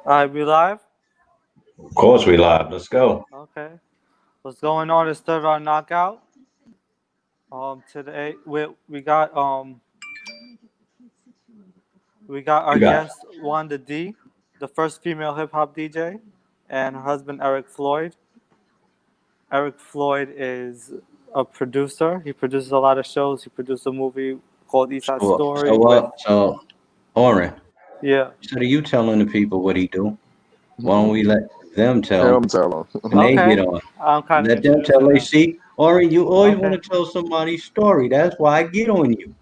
We live? Of course, we live. Let's go. Okay. What's going on is third round knockout. Today we got You our got it. guest Wanda D, the first female hip hop DJ, and her husband Eric Floyd. Eric Floyd is a producer. He produces a lot of shows. He produced a movie called East Side So, Story so with what? So, Oren, yeah. instead of you telling the people what he do, why don't we let them tell him Him tell him. when they get Okay. on? I'm kind of Let them tell introducing they them. see. Oren, you always want Okay. to tell somebody's story. That's why I get on you.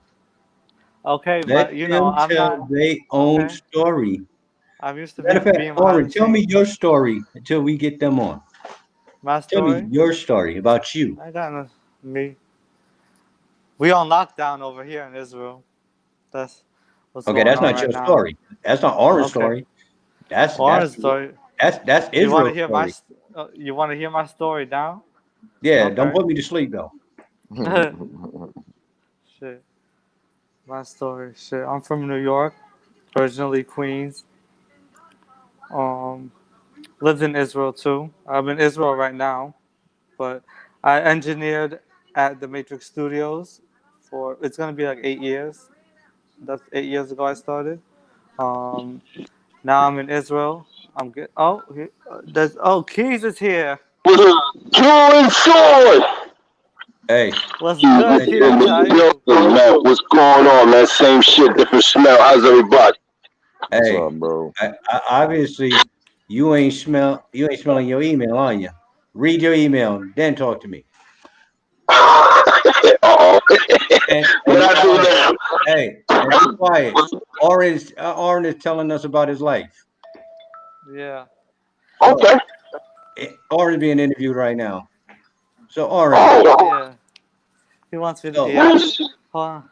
Okay, Let but them I'm tell not their own okay. story. I'm used to Matter of fact, being behind Oren, the tell me scenes. your story until we get them on. My Tell me story. your story about you. I got me. We on lockdown over here in Israel. That's what's Okay, going that's on not right your now. story. That's not Oren's Okay. story. That's that's Orange story. that's You want to Israel's hear my? story. You want to hear my story now? Yeah, don't Okay. put me to sleep though. Shit. My story. Shit. I'm from New York, originally Queens. Um, lived in Israel too. I'm in Israel right now, but I engineered at the Matrix Studios for. It's gonna be like 8 years. That's 8 years ago I started. Um, Now I'm in Israel. I'm good. Keys is here. Join sword. Hey, What's In good, hey, the Keys? How you? building, man. What's going on, man? Same shit, different smell. How's everybody? What's hey. up, bro? Obviously, you ain't smelling your email, are you? Read your email, then talk to me. Uh-oh. And What be I do quiet. now? And be quiet. Oren is telling us about his life. Yeah. So Okay. Oren's being interviewed right now. So Oren, Oh. Yeah. He wants me to. so Yeah. Yes. Hold on.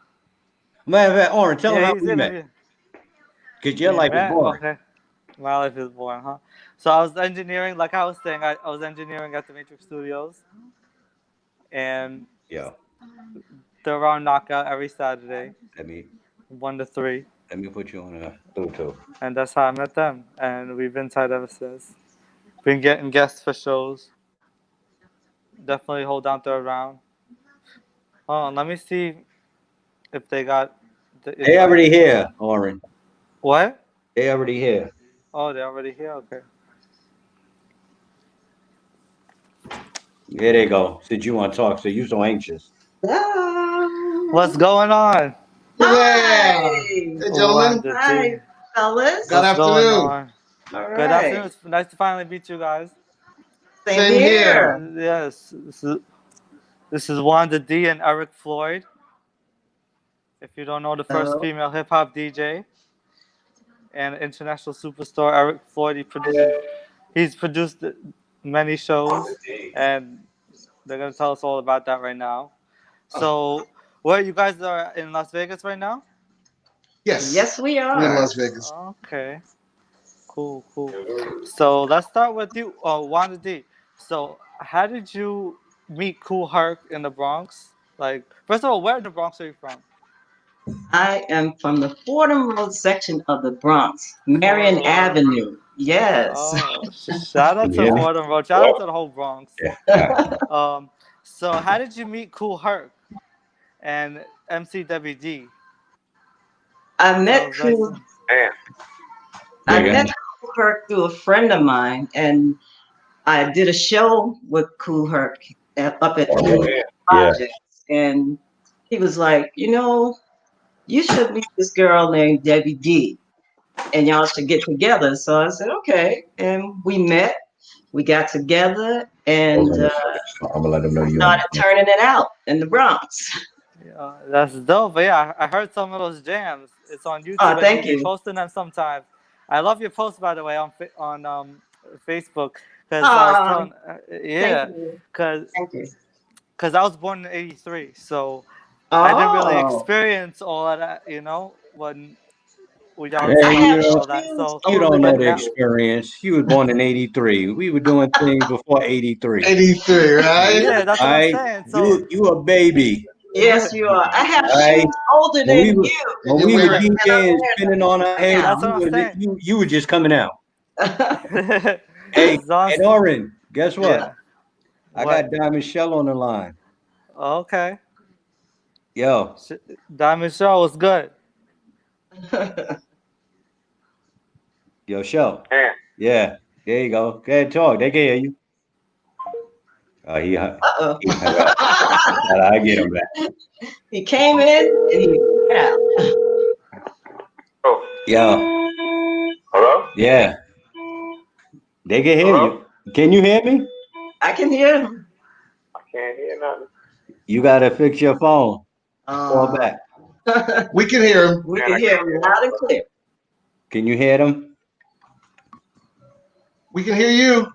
matter of fact, Oren, tell him Yeah, how he's we met. interviewing. Because your We life is met. boring. Okay. My life is boring, huh? So I was engineering, like I was saying, I was engineering at the Matrix Studios, and Yeah. they're around knockout every Saturday, Let me 1 to 3, let me put you on a Bluetooth. and that's how I met them, and we've been tight ever since. Been getting guests for shows. Definitely hold down third round. Hold on, let me see if they got the They invite. already here, Oren. What? They already here. Oh, they're already here. Okay. Here they go. Since you want to talk, so you so anxious. What's going on? Hi. Hey, gentlemen. Wanda hi, T. fellas. Good What's going afternoon. on? All Good afternoon. right. It's nice to finally meet you guys. Same Same here. here. Yes, this is Wanda D and Eric Floyd. If you don't know, the first Oh, female hip hop DJ and international superstar Eric Floyd. He's produced many shows, and they're gonna tell us all about that right now. So, where you guys are in Las Vegas right now? Yes. yes, we We're in are. Las Vegas. Okay, cool, cool. So let's start with you, Wanda D. So, how did you meet Cool Herc in the Bronx? Like, first of all, where in the Bronx are you from? I am from the Fordham Road section of the Bronx, Fordham Marion Road. Avenue. Yes. Oh, shout out to Yeah. Fordham Road. Shout out to the whole Bronx. Yeah. Um, so how did you meet Cool Herc and MCWD? I met Sounds like Cool. some. I Yeah. met Cool Herc through a friend of mine, and I did a show with Cool Herc up at Oh, Community yeah. Projects, and he was like, you should meet this girl named Debbie D, and y'all should get together. So I said, okay. And we met, we got together, Hold and on a second. I'm gonna let them know you on started the phone. turning it out in the Bronx. Yeah, that's dope. But yeah, I heard some of those jams. It's on Oh, YouTube, and you thank be you. posting them sometimes. I love your posts, by the way, on Facebook, because I was Oh, telling, thank yeah, you. because Thank you. I was born in '83, so I didn't really Oh, experience all of that, when y'all was Hey, I coming have up and all that. huge So, you don't know but the older now, than you. experience. You was born in '83. We were doing things before '83. 83, right? yeah, that's All what I'm right, saying. So, you a baby. Yes, you are. I have All right, shoes older when we than were you, And when you're we were wearing and I'm DJing, wearing them spinning on our head, now. that's what I'm saying. you were just coming out. Hey, Zon- and Oren, guess what? Yeah. I What? got Diamond Shell on the line. Okay. Yo, Diamond Show was good. yo, Shell. Yeah. Yeah, there you go. Go ahead, talk. They can hear you. Oh, he hung Uh-oh. up. I get him back. He came in and he went out. Oh, Yo, hello? yeah, they can hear Hello? you. Can you hear me? I can hear him. I can't hear nothing. You gotta fix your phone. Call back. We can hear him. We can hear him loud and clear. Can you hear them? We can hear you.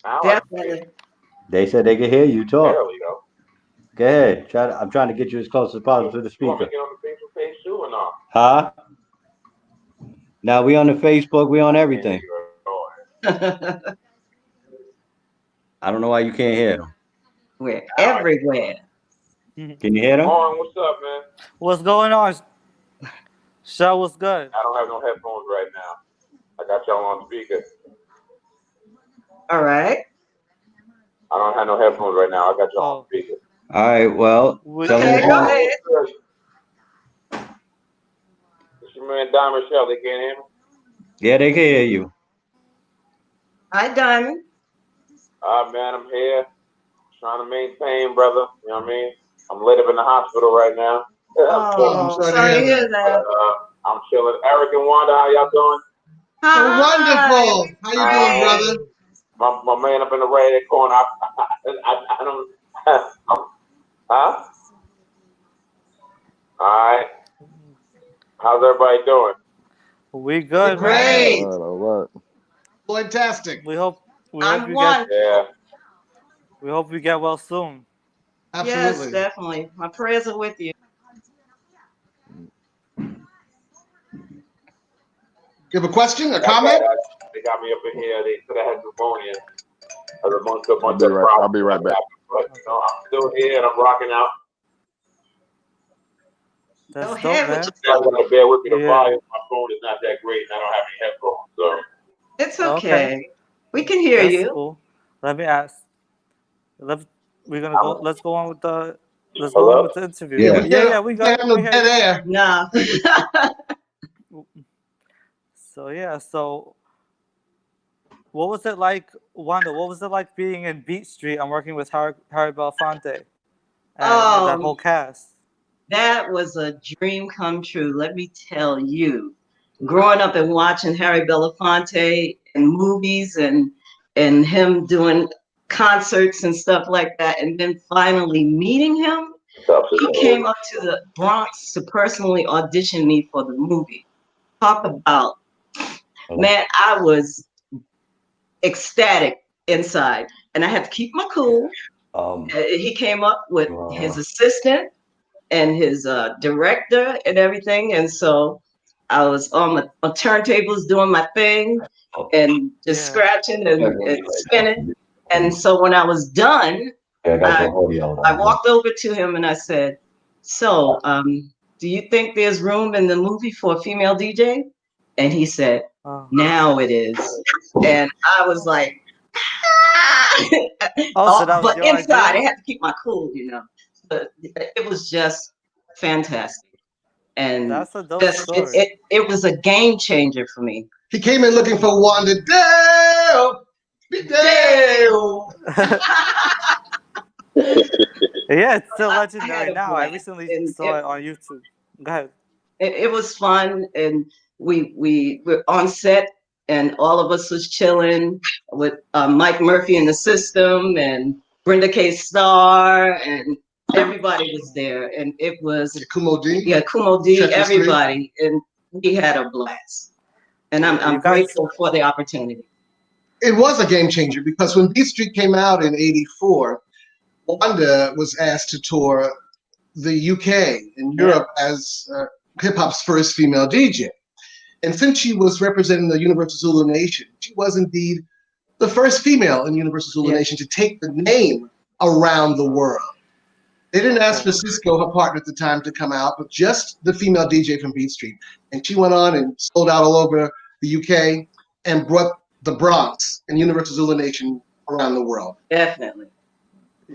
Now Definitely. They said they can hear you talk. barely, though. Go ahead. I'm trying to get you as close as possible to the You want me speaker. to get on the Facebook page too or not? Huh? Now we on the Facebook. We on everything. I don't know why you can't hear them. We're everywhere. Can you hear them? Lauren, what's up, man? What's going on? Show was good. I don't have no headphones right now. I got y'all on speaker. All right. I don't have no headphones right now. I got y'all on Oh. speaker. All right. Well, We- tell Okay, them. go ahead. It's your man Diamond Shell. They can't hear me? Yeah, they can hear you. Hi, Diamond. Man, I'm here. Trying to maintain, brother. You know what I mean? I'm laid up in the hospital right now. Oh, sorry to sorry to hear hear that. I'm chilling. Eric and Wanda, how y'all doing? Oh, wonderful. How you doing, brother? My man up in the right corner. I don't. Huh? All right. How's everybody doing? We good, man. Great. All right. Fantastic. We hope you I'm get one. Yeah. we hope you get well soon. Yes, Absolutely. definitely. My prayers are with you. You have a question, a comment? They got me up in here. They said I had pneumonia. Amongst a bunch I'll be of right- problems. I'll be right back. But, you know, I'm still here and I'm rocking out. That's Go dope, ahead man. with You guys gotta bear with me. The Yeah. volume, my phone is not that great, and I don't have any headphones. So It's Okay. okay. We can hear That's you. cool. Let me ask. Let's go on with the Hello? interview. Yeah. Yeah, we We got can't have no we hear dead you. air. Nah. So yeah, so what was it like, Wanda? What was it like being in Beat Street and working with Harry Belafonte and that whole cast? That was a dream come true. Let me tell you. Growing up and watching Harry Belafonte in movies and him doing concerts and stuff like that, and then finally meeting him, he came up to the Bronx to personally audition me for the movie. Talk about, man, I was ecstatic inside, and I had to keep my cool. He came up with his assistant and his director and everything, and so I was on my turntables doing my thing and just scratching and spinning. And so when I was done, I walked over to him and I said, "So, do you think there's room in the movie for a female DJ?" And he said, Oh. "Now it is." And I was like, Oh, so that was but your inside, idea? I had to keep my cool, you know. But it was just fantastic, and That's a dope just story. it was a game changer for me. He came in looking for Wanda. Dale! Dale! Yeah, it's still I legendary had a now. I blast, recently and saw it on YouTube. Go ahead. it was fun, and we were on set, and all of us was chilling with Mike Murphy in the system, and Brenda K. Starr, and everybody was there, and it was Kumo D? Kumo D, Check this everybody, and we had a blast, and You I'm guys- grateful for the opportunity. It was a game changer because when Beat Street came out in '84, Wanda was asked to tour the UK and Europe as hip hop's first female DJ. And since she was representing the Universal Zulu Nation, she was indeed the first female in Universal Zulu Nation to take the name around the world. They didn't ask for Cisco, her partner at the time, to come out, but just the female DJ from Beat Street. And she went on and sold out all over the UK and brought the Bronx, and Universal Zulu Nation around the world. Definitely.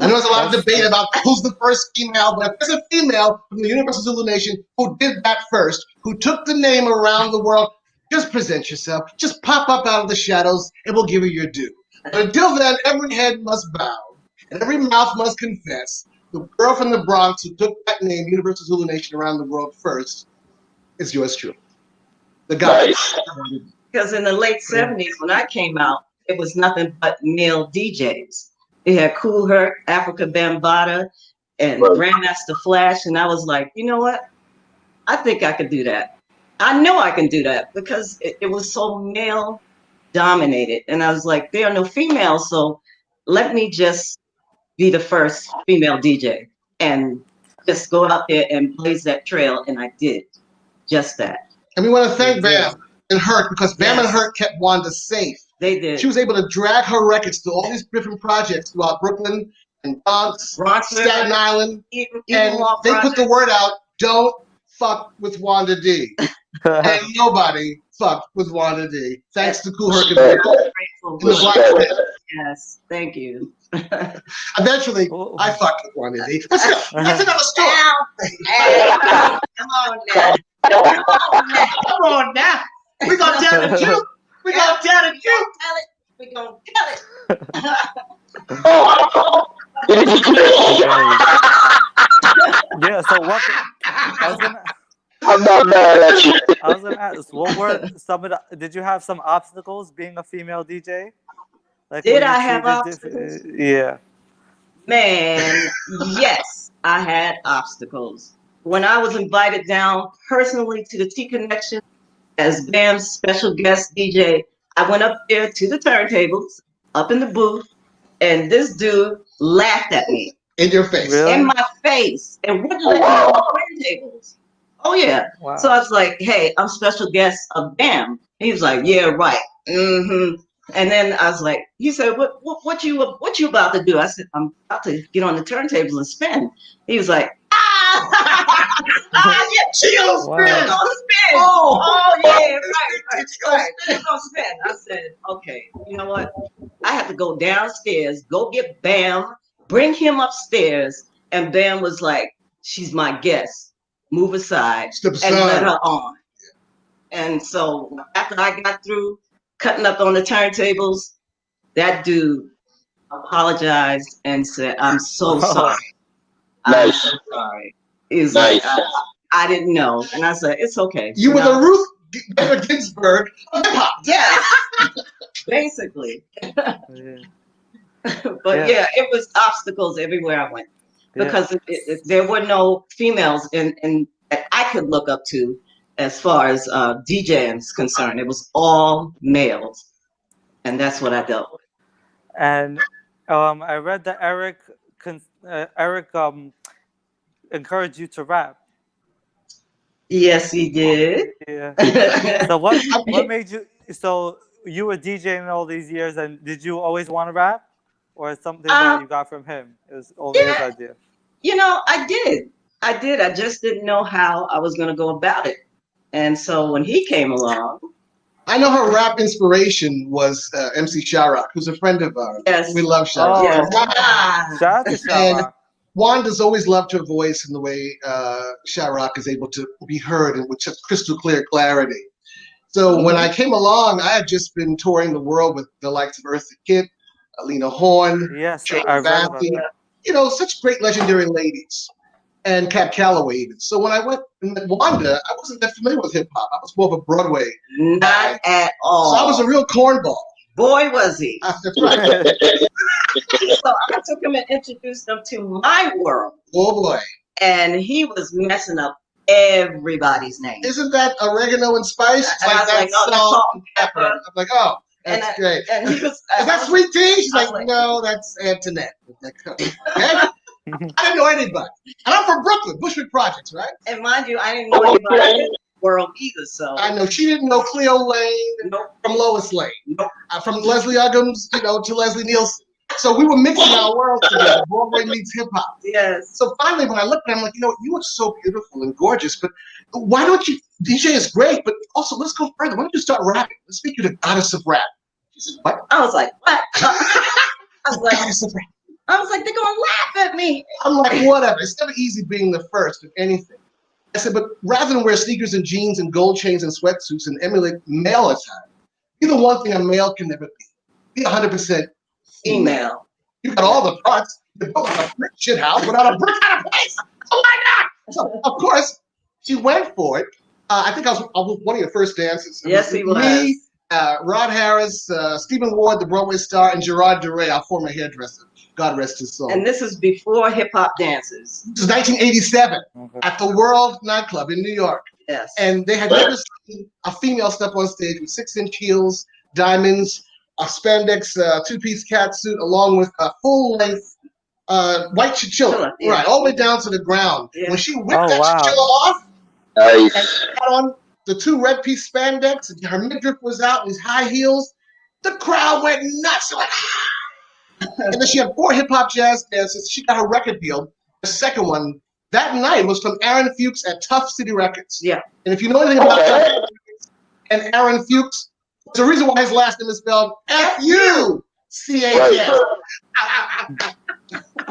I know there's a lot of debate about who's the first female, but if there's a female from the Universal Zulu Nation who did that first, who took the name around the world, just present yourself. Just pop up out of the shadows, and we'll give you your due. But until then, every head must bow, and every mouth must confess. The girl from the Bronx who took that name, Universal Zulu Nation, around the world first, is yours truly. The guy. Nice. Because in the late 70s, when I came out, it was nothing but male DJs. They had Kool Herc, Africa Bambaataa, and Grandmaster Flash. And I was like, you know what? I think I could do that. I know I can do that because it was so male dominated. And I was like, there are no females. So let me just be the first female DJ and just go out there and blaze that trail. And I did just that. And we want to thank Bam and Herc because Bam and Yes. Herc kept Wanda safe. They did. She was able to drag her records to all these different projects throughout Brooklyn and Bronx, Staten Island, and they put the word out, don't fuck with Wanda D. And nobody fucked with Wanda D. Thanks to Kool Herc and the Black Pit. Yes, thank you. Eventually, I fucked with Wanda D. But still, that's another story. Hey, come on now. Come on now. We're going to tell the truth. We're going to tell the truth. We're going to tell it. Yeah. So what? I'm not mad at you. I was gonna ask, what were some of the? Did you have some obstacles being a female DJ? Like, Did were you I have treated obstacles? Yeah. Man, yes, I had obstacles. When I was invited down personally to the T Connection as Bam's special guest DJ, I went up there to the turntables, up in the booth, and this dude laughed at me. In your face. Really? In my face. And wouldn't let me on the turntables. Oh, yeah. Wow. So I was like, hey, I'm special guest of Bam. He was like, yeah, right. Mm-hmm. And then I was like, he said, what you about to do? I said, I'm about to get on the turntables and spin. He was like, yeah, she gonna spin. Wow. She gonna spin. Oh, yeah, right. She gonna spin. I said, okay, you know what? I have to go downstairs, go get Bam, bring him upstairs. And Bam was like, she's my guest. Move aside Step and let aside. her on. And so after I got through cutting up on the turntables, that dude apologized and said, I'm so sorry. I'm Nice. so sorry. He's Nice. like, I didn't know. And I said, it's okay. You were know? the Ruth Bader Ginsburg of hip hop. Yes. Basically. Yeah. But yeah, it was obstacles everywhere I went. Because there were no females in that I could look up to as far as DJing is concerned. It was all males. And that's what I dealt with. And I read that Eric encouraged you to rap. Yes, he did. Yeah. So what made you? So you were DJing all these years, and did you always want to rap, or something that you got from him? It was only his idea. You know, I did. I just didn't know how I was going to go about it. And so when he came along, I know her rap inspiration was MC Sharrock, who's a friend of ours. Yes. We love Sharrock. Oh. yes. Shout out to Sharrock. Wanda's always loved her voice and the way Sharrock is able to be heard and with such crystal clear clarity. So when I came along, I had just been touring the world with the likes of Eartha Kitt, Alina Horn, Yes, Tracy I read about Batty, that. you know, such great legendary ladies, and Cat Calloway even. So when I went and met Wanda, I wasn't that familiar with hip hop. I was more of a Broadway. Not at all. So I was a real cornball. Boy, was he. That's right. So I took him and introduced him to my world. Oh boy. And he was messing up everybody's name. Isn't that oregano and spice? It's And I like was that like, oh, that's salt salt and and pepper. pepper. I'm like, oh, that's great. And he was. Is that sweet tea? She's I was like, like- no, that's Antoinette. I'm like, okay. I didn't know anybody. And I'm from Brooklyn, Bushwick Projects, right? And mind you, I didn't know anybody in the world either. So I know she didn't know Cleo Lane nope, from Lois Lane. nope. From Leslie Uggams, to Leslie Nielsen. So we were mixing our worlds together. Broadway meets hip hop. Yes. So finally, when I looked at him, I'm like, you are so beautiful and gorgeous, but why don't you? DJ is great, but also let's go further. Why don't you start rapping? Let's make you the goddess of rap. She What? I was like, what? I was like, they're gonna laugh at me. I'm like, whatever. It's never easy being the first of anything. I said, but rather than wear sneakers and jeans and gold chains and sweatsuits and emulate male attire, be the one thing a male can never be. Be 100% female. You got all the parts. You built a brick shit house without a brick out of place. So why not? So, of course, she went for it. I think I was one of your first dances. Yes, he was. Me, Rod Harris, Stephen Ward, the Broadway star, and Gerard DeRay, our former hairdresser. God rest his soul. And this is before hip hop dances. This was 1987 at the World nightclub in New York. Yes. And they had never seen a female step on stage with 6-inch heels, diamonds, a spandex two-piece catsuit, along with a full-length white chinchilla, Yeah. right, all the way down to the ground. Yeah. When she whipped that chinchilla off, and she had on the 2 red-piece spandex, and her midriff was out, these high heels, the crowd went nuts. They're like, and then she had 4 hip-hop jazz dances. She got her record deal. The second one that night was from Aaron Fuchs at Tough City Records. Yeah. And if you know anything about Tough City Records and Aaron Fuchs, there's a reason why his last name is spelled F-U-C-H-S.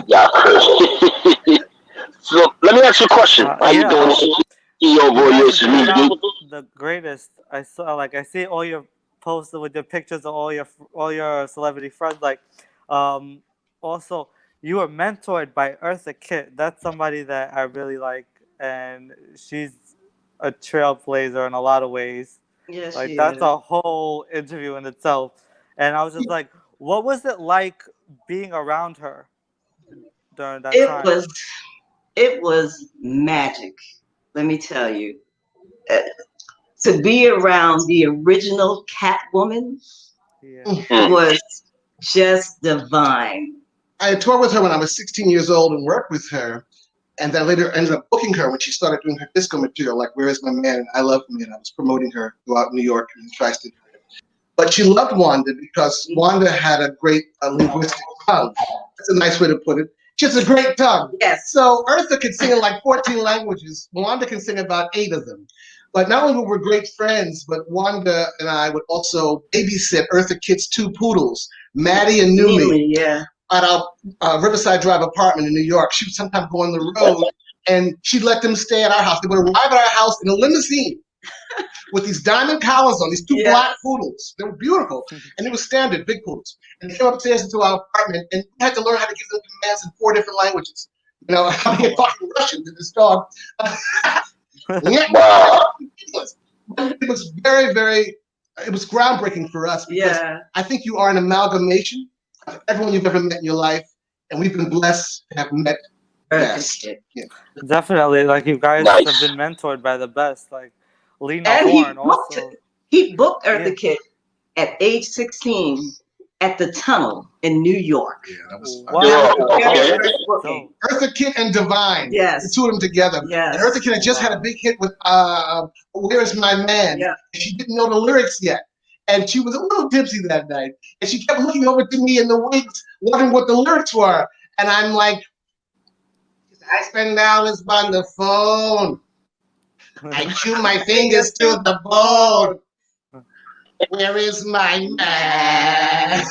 Yeah. So let me ask you a question. How you doing? CEO Voices Music. The greatest. I saw, like, I see all your posts with your pictures of all your celebrity friends. Like, also, you were mentored by Eartha Kitt. That's somebody that I really like, and she's a trailblazer in a lot of ways. Yes, Like, she that's is. a whole interview in itself. And I was just like, what was it like being around her during that time? It was magic. Let me tell you. To be around the original Catwoman was just divine. I toured with her when I was 16 years old and worked with her, and then later ended up booking her when she started doing her disco material, like Where Is My Man? And I Love Me, and I was promoting her throughout New York and Tri-State. But she loved Wanda because Wanda had a great linguistic tongue. That's a nice way to put it. She has a great tongue. Yes. So Eartha could sing in like 14 languages. Wanda can sing about 8 of them. But not only were we great friends, but Wanda and I would also babysit Eartha Kitt's 2 poodles, Maddie and Numi, Yeah. at our Riverside Drive apartment in New York. She would sometimes go on the road, and she'd let them stay at our house. They would arrive at our house in a limousine with these diamond collars on, these 2 black poodles. They were beautiful, and they were standard, big poodles. And they came upstairs into our apartment, and we had to learn how to give them commands in 4 different languages. You know, how to get fucking Russian to this dog. It was very, very, it was groundbreaking for us because I think you are an amalgamation of everyone you've ever met in your life, and we've been blessed to have met best. Yeah. Definitely, like, you guys have been mentored by the best, like Lena Horne also. He booked Eartha Kitt at age 16 at the Tunnel in New York. Yeah, that was Wow. Eartha Kitt and Divine. Yes. The 2 of them together. Yes. And Eartha Kitt had just had a big hit with Where Is My Man? Yeah. And she didn't know the lyrics yet. And she was a little tipsy that night. And she kept looking over to me in the wings, wondering what the lyrics were. And I'm like, I spend hours on the phone. I chew my fingers to the bone. Where is my man?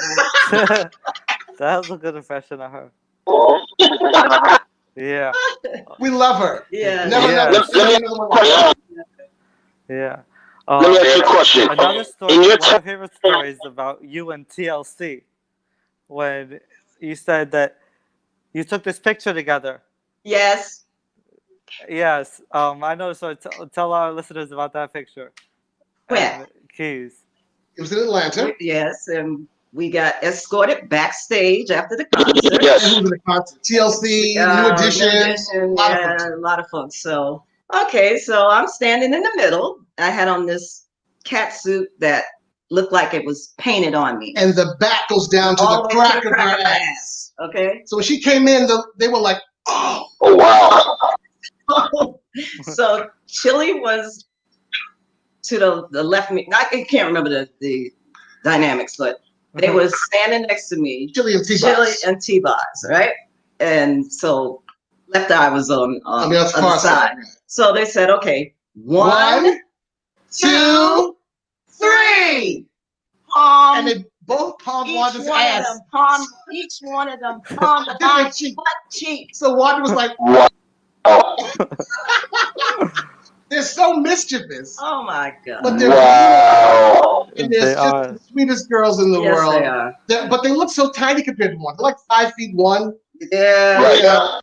That was a good impression of her. Yeah. We love her. Yeah. Yeah. Let me ask you a question. Another story, one of my favorite stories about you and TLC, when you said that you took this picture together. Yes. Yes. I know. So tell our listeners about that picture. Where? Keys. It was in Atlanta. Yes, and we got escorted backstage after the concert. Yes. TLC, New Edition. A lot of folks. So, okay, so I'm standing in the middle. I had on this cat suit that looked like it was painted on me. And the back goes down to the crack of her ass. Okay. So when she came in, they were like, oh. Oh, wow. So Chili was to the left of me. I can't remember the dynamics, but they were standing next to me. Chili and T-Boz. Chili and T-Boz, right? And so left eye was on the side. So they said, okay, 1, 2, 3. palm. And they both palmed Each Wanda's one ass. of them palm. Each one of them palm my Different cheek. butt cheek. So Wanda was like, Wow. they're so mischievous. Oh my god. But they're Wow. and they're They just are. the sweetest girls in the Yes, world. they are. But they look so tiny compared to Wanda. They're like 5'1". Yeah. Right. Yeah.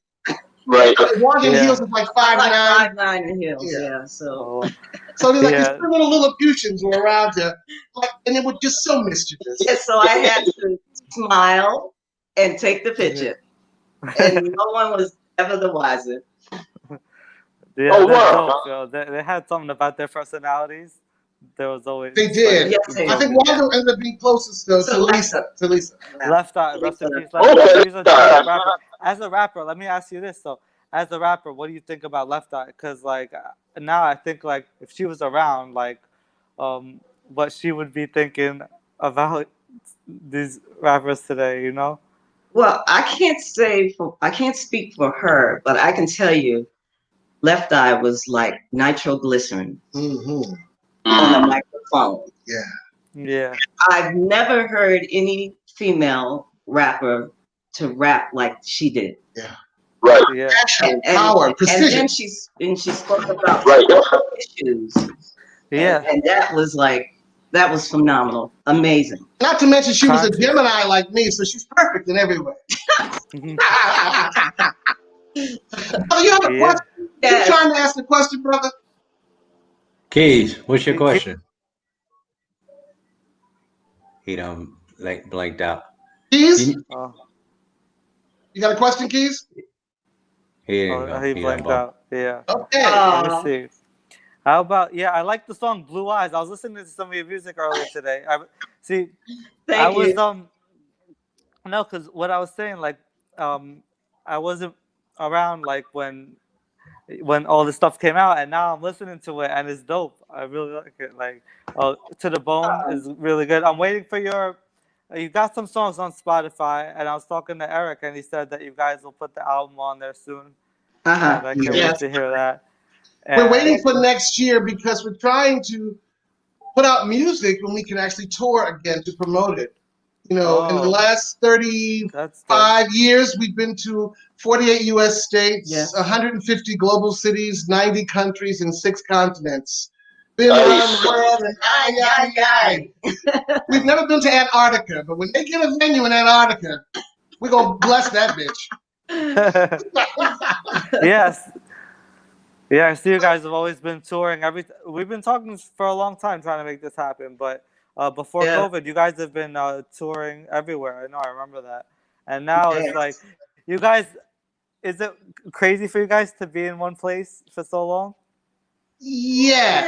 Right. Wanda in Yeah. heels is like I'm 5'9". like 5'9" in heels. Yeah. Yeah. So Oh, So they're like Yeah. these little Lilliputians were around her, like, and they were just so mischievous. yeah, so I had to smile and take the picture, and no one was ever the wiser. yeah, Oh, they're wow. dope, yo. They had something about their personalities. There was always. They did. Yes, they I think did. Wanda ended up being closest though So to Lisa. To Lisa. Left Eye, rest in peace. Left Okay, Eye. She's a Left Eye. great rapper. As a rapper, let me ask you this though. As a rapper, what do you think about Left Eye? Because like now I think like if she was around, like, what she would be thinking about these rappers today, you know? Well, I can't speak for her, but I can tell you, Left Eye was like nitroglycerin Mm-hmm. on a microphone. Yeah. Yeah. I've never heard any female rapper to rap like she did. Right. Yeah. Passion, power, And precision. then she spoke about Right. issues. Yeah. And that was phenomenal. Amazing. Not to mention she was a Conscious. Gemini like me, so she's perfect in every way. Oh, you have a Yeah. question? You Yes. trying to ask a question, brother? Keys, what's your question? He done like blanked out. Keys? You- Oh, You got a question, Keys? He didn't go. he He done blanked bumped. out. Yeah. Okay. Let Oh, me see. How about I like the song Blue Eyes. I was listening to some of your music earlier today. I thank was you. no, because what I was saying, like, I wasn't around like when all this stuff came out, and now I'm listening to it, and it's dope. I really like it. Like, To the Bone is really good. I'm waiting for your. You got some songs on Spotify, and I was talking to Eric, and he said that you guys will put the album on there soon, Uh-huh. and I can't Yes. wait to hear that. We're And- waiting for next year because we're trying to put out music when we can actually tour again to promote it. You know, in the Oh. last 35 That's dope. years, we've been to 48 U.S. states, Yes. 150 global cities, 90 countries, and 6 continents. Been around the world and We've never been to Antarctica, but when they get a venue in Antarctica, we're going to bless that bitch. Yes. Yeah, I see you guys have always been touring. We've been talking for a long time trying to make this happen, but before Yeah. COVID, you guys have been touring everywhere. I know, I remember that. And now Yes. it's like, you guys, is it crazy for you guys to be in one place for so long? Yes.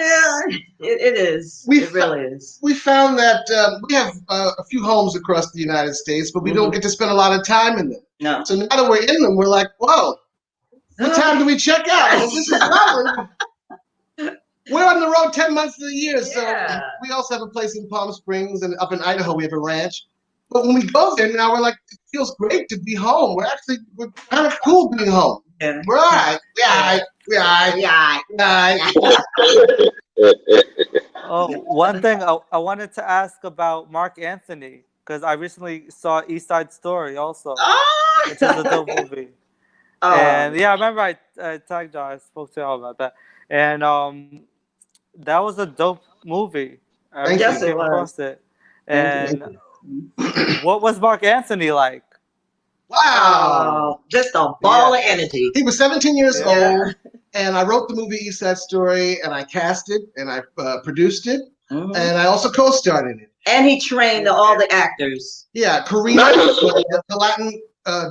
Yeah, it is. We It really is. We found that we have a few homes across the United States, but we don't get to spend a lot of time in them. No. So now that we're in them, we're like, whoa, what time do we check out? And this is lovely. We're on the road 10 months of the year, so Yeah. we also have a place in Palm Springs, and up in Idaho we have a ranch. But when we go there now, we're like, it feels great to be home. We're kind of cool being home. Yeah. We're all right. We're all right. Oh, one thing I wanted to ask about Mark Anthony, because I recently saw East Side Story also, Oh. which is a dope movie. Oh. And yeah, I remember I tagged y'all. I spoke to y'all about that, and that was a dope movie. I Thank recently you. Yes, it came was. across it. Thank And what was Mark Anthony like? Wow. Oh, just a ball of energy. He was 17 years Yeah. old, and I wrote the movie East Side Story, and I cast it, and I produced it, Mhm. and I also co-starred in it. And he trained all the actors. Yeah, Karina, Nice. the Latin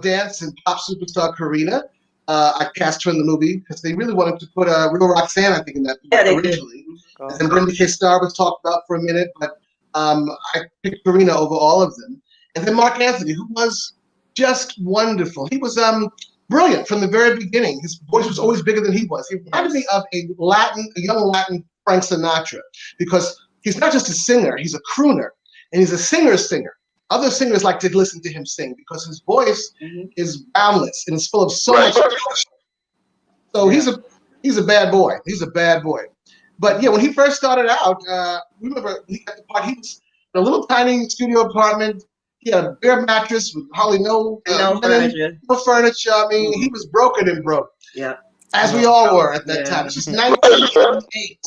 dance and pop superstar Karina. I cast her in the movie because they really wanted to put Real Roxanne, I think, in that Yeah, they movie did. originally. Oh, And Brenda K. Starr was talked about for a minute, but I picked Karina over all of them. And then Mark Anthony, who was just wonderful. He was brilliant from the very beginning. His voice was always bigger than he was. He reminded me of a young Latin Frank Sinatra, because he's not just a singer, he's a crooner, and he's a singer's singer. Other singers like to listen to him sing because his voice is boundless and it's full of so much passion. So he's a bad boy. He's a bad boy. But yeah, when he first started out, remember when he got the part, a little tiny studio apartment. He had a bare mattress with hardly no furniture. No furniture. I mean, he was broken and broke. Yeah. As we all were at that time. This was 1988.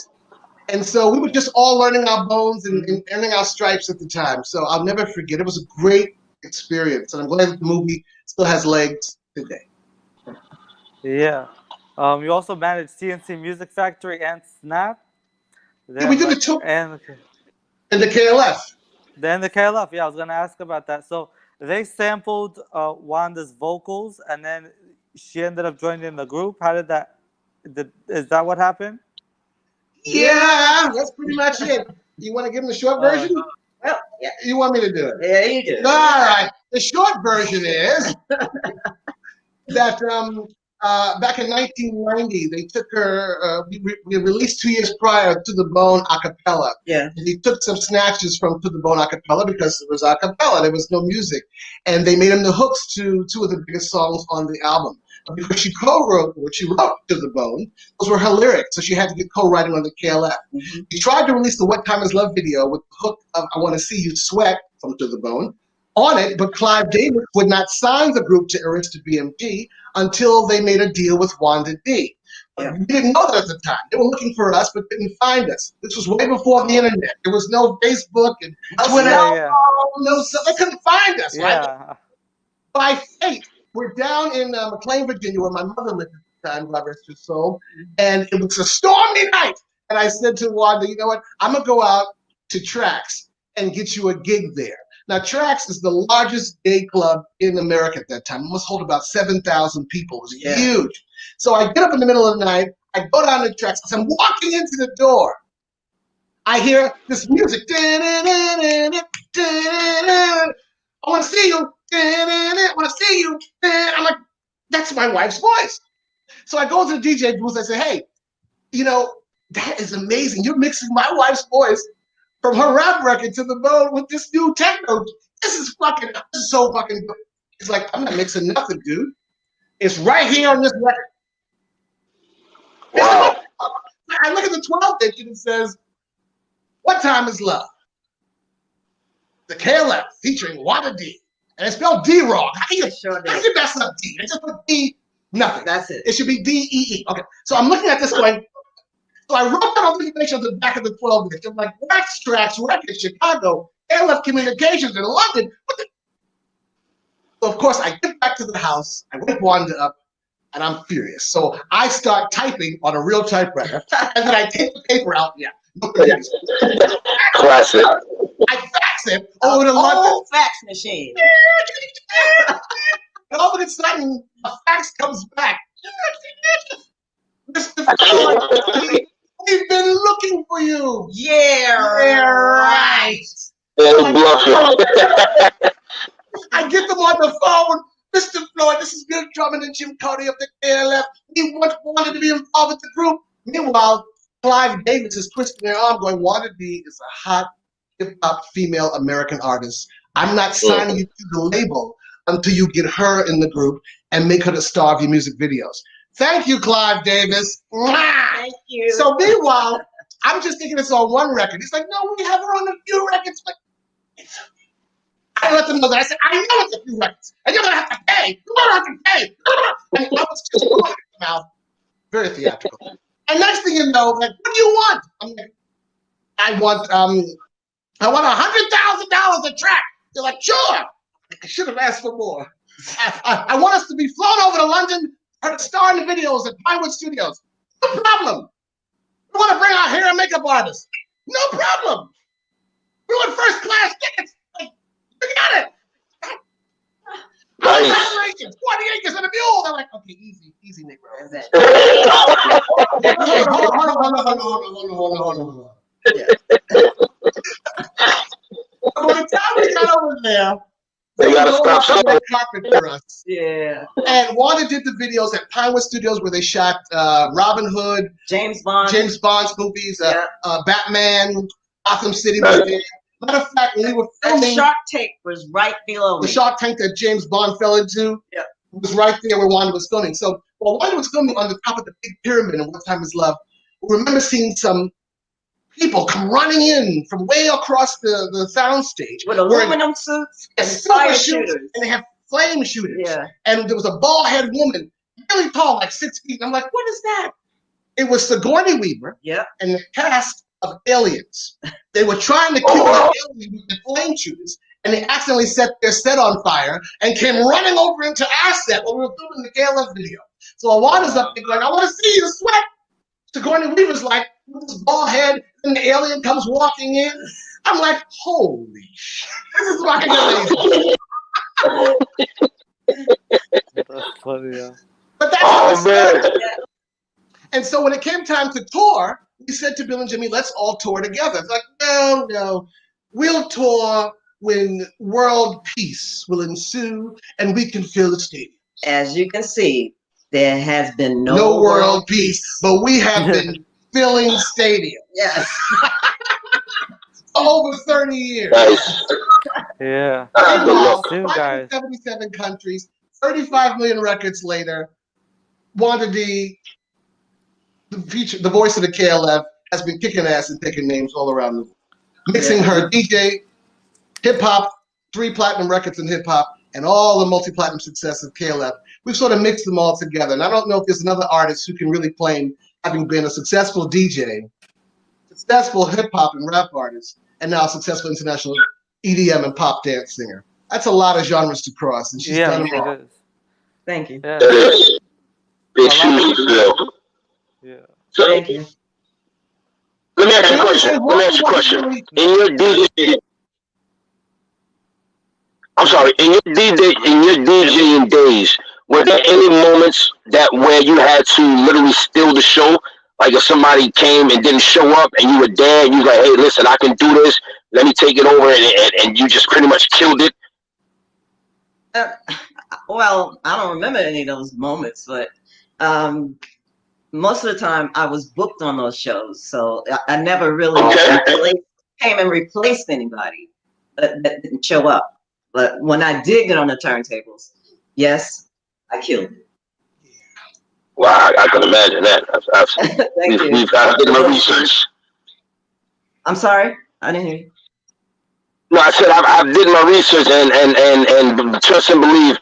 And so we were just all learning our bones and earning our stripes at the time. So I'll never forget. It was a great experience. And I'm glad the movie still has legs today. Yeah. You also managed CNC Music Factory and Snap. Yeah, we did the two. And the KLF. Then the KLF. Yeah, I was going to ask about that. So they sampled Wanda's vocals, and then she ended up joining the group. How did that? Is that what happened? Yeah, that's pretty much it. You want to give them the short version? Well, yeah. You want me to do it? Yeah, you do. All right. The short version is that back in 1990, they took her. We released 2 years prior To the Bone a cappella. Yeah. And they took some snatches from To the Bone a cappella because it was a cappella. There was no music, and they made them the hooks to 2 of the biggest songs on the album. Because she co-wrote what she wrote To the Bone, those were her lyrics, so she had to get co-writing on the KLF. Mm-hmm. He tried to release the What Time Is Love video with the hook of I Want to See You Sweat from To the Bone on it, but Clive Davis would not sign the group to Arista BMG until they made a deal with Wanda D. Yeah. We didn't know that at the time. They were looking for us, but couldn't find us. This was way before the internet. There was no Facebook and Twitter. No, they couldn't find us. Right? By fate, we're down in McLean, Virginia, where my mother lived at the time, God rest her soul. And it was a stormy night. And I said to Wanda, you know what? I'm going to go out to Trax and get you a gig there. Now, Trax is the largest gay club in America at that time. It must hold about 7,000 people. It was huge. So I get up in the middle of the night. I go down to Trax. As I'm walking into the door, I hear this music. I want to see you. I want to see you. I'm like, that's my wife's voice. So I go to the DJ booth. I say, hey, you know, that is amazing. You're mixing my wife's voice from her rap record To the Bone with this new techno. This is so fucking good. It's like, I'm not mixing nothing, dude. It's right here on this record. Wow. I look at the 12-inch and it says, What Time Is Love? The KLF featuring Wanda D. And it's spelled D wrong. How can you mess up D? They just put D, nothing. That's it. It should be D-E-E. Okay. So I'm looking at this going, so I wrote down all the information on the back of the 12-inch. I'm like, Wax Tracks Records, Chicago, KLF Communications in London. So, of course, I get back to the house. I wake Wanda up, and I'm furious. So I start typing on a real typewriter, and then I take the paper out. Yeah. Classic. I fax it over to London. Old fax machine. And all of a sudden, a fax comes back. Mr. Floyd, we've been looking for you. Yeah, right. I get them on the phone. Mr. Floyd, this is Bill Drummond and Jim Cody of the KLF. We wanted to be involved with the group. Meanwhile, Clive Davis is twisting their arm going, Wanda D is a hot hip-hop female American artist. I'm not signing you to the label until you get her in the group and make her the star of your music videos. Thank you, Clive Davis. Thank you. So meanwhile, I'm just thinking it's on one record. He's like, no, we have her on a few records. But I let them know that. I said, I know it's a few records. And you're going to have to pay. You're going to have to pay. And I was just going to mouth. Very theatrical. And next thing you know, like, what do you want? I'm like, I want $100,000 a track. They're like, sure. I should have asked for more. I want us to be flown over to London to star in the videos at Pinewood Studios. No problem. We want to bring our hair and makeup artists. No problem. We want first class tickets. Like, we got it. Congratulations. 20 acres and a mule. They're like, okay, easy, Negro. Hold on. Yeah. By the time we got over there, they gotta stop something. Carpet for us. Yeah. And Wanda did the videos at Pinewood Studios where they shot Robin Hood, James Bond's movies, Batman, Gotham City was there. Matter of fact, when we were filming, the Shark Tank was right below me. The Shark Tank that James Bond fell into was right there where Wanda was filming. So while Wanda was filming on the top of the big pyramid in What Time Is Love, we remember seeing some people come running in from way across the sound stage with aluminum suits and fire shooters. And they have flame shooters. Yeah. And there was a bald-headed woman, really tall, like 6 feet. And I'm like, what is that? It was Sigourney Weaver and the cast of Aliens. They were trying to kill the alien with the flame shooters, and they accidentally set their set on fire and came running over into our set when we were filming the KLF video. So Awada's up there going, I want to see you sweat. Sigourney Weaver's like, with this bald head, and the alien comes walking in. I'm like, holy shit, this is fucking amazing. That's funny, yeah. But that's how it started. And so when it came time to tour, we said to Bill and Jimmy, let's all tour together. It's like, no, we'll tour when world peace will ensue and we can fill the stadium. As you can see, there has been no world peace, but we have been filling stadiums. Yes. Over 30 years. Yeah. 77 countries, 35 million records later. Wanda D, the voice of the KLF, has been kicking ass and taking names all around the world. Mixing her DJ, hip-hop, 3 platinum records in hip-hop, and all the multi-platinum success of KLF. We've sort of mixed them all together. And I don't know if there's another artist who can really claim having been a successful DJ, successful hip-hop and rap artist, and now a successful international EDM and pop dance singer. That's a lot of genres to cross, and she's done it all. Thank you. Yeah. Big shoes to fill. Yeah. So, Thank you. let me ask you a question. In your DJ, I'm sorry. In your DJing days, were there any moments that where you had to literally steal the show? Like if somebody came and didn't show up, and you were there, and you were like, "Hey, listen, I can do this. Let me take it over," and you just pretty much killed it. Well, I don't remember any of those moments, but most of the time I was booked on those shows, so I never really came and replaced anybody that didn't show up. But when I did get on the turntables, yes, I killed it. Wow, I can imagine that. We've got to do my research. I'm sorry, I didn't hear you. No, I said I did my research and trust and believe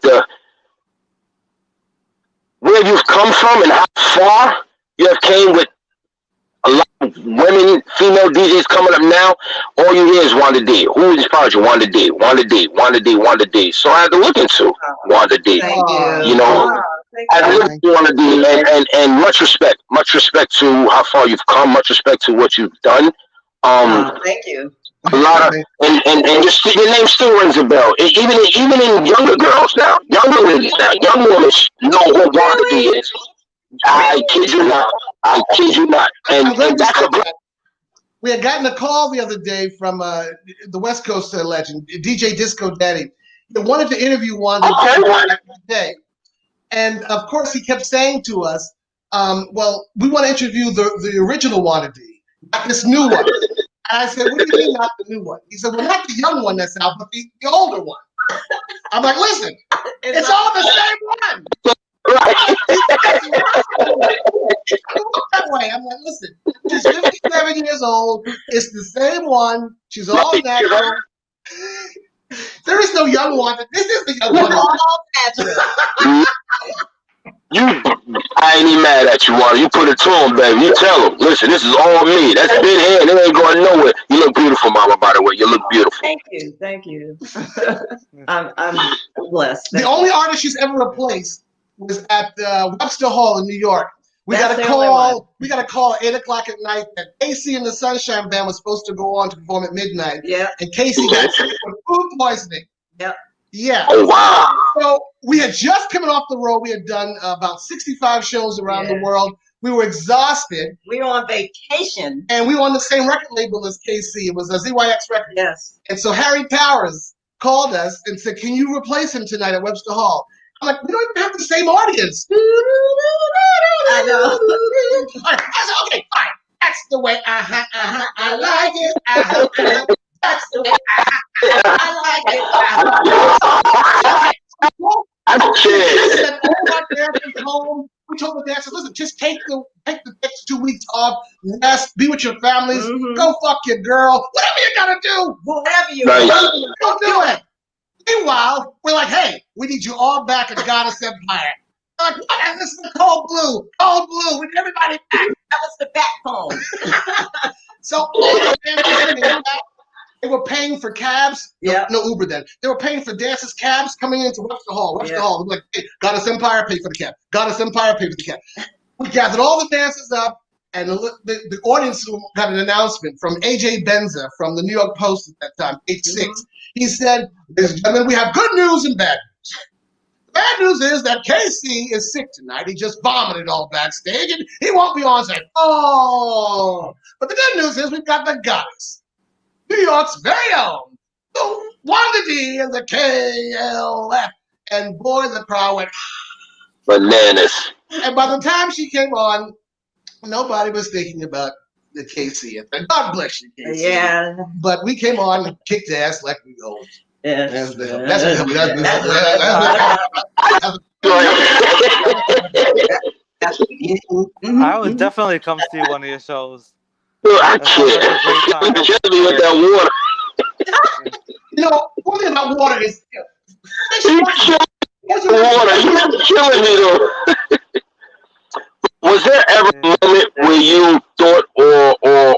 where you've come from and how far you have came with a lot of women, female DJs coming up now. All you hear is Wanda D. Who inspired you? Wanda D. Wanda D. Wanda D. Wanda D. So I had to look into Wanda D. Thank you. You know, I had to look into Wanda D. And much respect to how far you've come. Much respect to what you've done. Thank you. A lot of and your name still rings a bell. Even in younger girls now, younger ladies now, young women know who Wanda D is. I kid you not. And that's a we had gotten a call the other day from the West Coast legend, DJ Disco Daddy. He wanted to interview Wanda day. And of course he kept saying to us, well, we want to interview the original Wanda D, not this new one. And I said, what do you mean not the new one? He said, well, not the young one that's out, but the older one. I'm like, listen, it's all the same one. right. That way. I'm like, listen, she's 57 years old. It's the same one. She's all natural. There is no young one. This is the young one. All natural. I ain't even mad at you, Wanda. You put it to him, baby. You tell him, listen, this is all me. That's been here, and it ain't going nowhere. You look beautiful, Mama, by the way. You look beautiful. Thank you. I'm blessed. The only artist she's ever replaced was at Webster Hall in New York. We got a call at 8 o'clock at night that Casey and the Sunshine Band was supposed to go on to perform at midnight. Yeah. And Casey got sick with food poisoning. Yep. Yeah. Oh, wow. So we had just coming off the road. We had done about 65 shows around the world. We were exhausted. We were on vacation. And we were on the same record label as KC. It was a ZYX record. Yes. And so Harry Towers called us and said, can you replace him tonight at Webster Hall? I'm like, we don't even have the same audience. I know. I said, okay, fine. That's the way I like it. That's the way I like it. I'm kidding. We told the dancers, listen, just take the next 2 weeks off, rest, be with your families, go fuck your girl, whatever you gotta do. Whatever you Right. want. Don't do it. Meanwhile, we're like, hey, we need you all back at Goddess Empire. We're like, what? And this is the cold blue. We need everybody back. That was the backbone. So all the dancers came back. They were paying for cabs. Yeah. No Uber then. They were paying for dancers' cabs coming into Webster Hall. Webster Yeah. Hall. We're like, hey, Goddess Empire, pay for the cab. Goddess Empire, pay for the cab. We gathered all the dancers up, and the audience got an announcement from A.J. Benza from the New York Post at that time, page 6. He said, ladies and gentlemen, we have good news and bad news. The bad news is that KC is sick tonight. He just vomited all backstage, and he won't be on stage. Oh! But the good news is we've got the Goddess, New York's very own, the Wanda D and the KLF. And boy, the crowd went, Bananas. and by the time she came on, nobody was thinking about the KC. And God bless you, KC. Yeah. But we came on and kicked ass like we old. Yes. I would definitely come see one of your shows. I That sounds like a great can't. time. Just me with that water. You know, one thing about water is, You killing me though. Was there ever a moment where you thought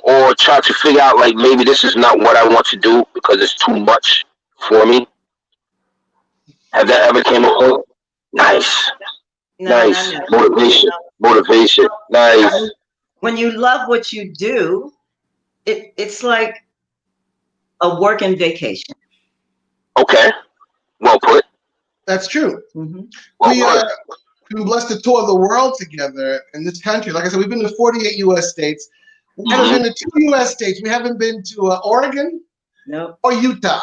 or tried to figure out like maybe this is not what I want to do because it's too much for me? Have that ever came up? Nice. Nice. Motivation. Nice. When you love what you do, it's like a working vacation. Okay. Well put. that's true. Mm-hmm. Well We've been blessed to tour the world together in this country. Like I said, we've been to 48 U.S. states. We haven't been to 2 U.S. states. We haven't been to Oregon or Utah.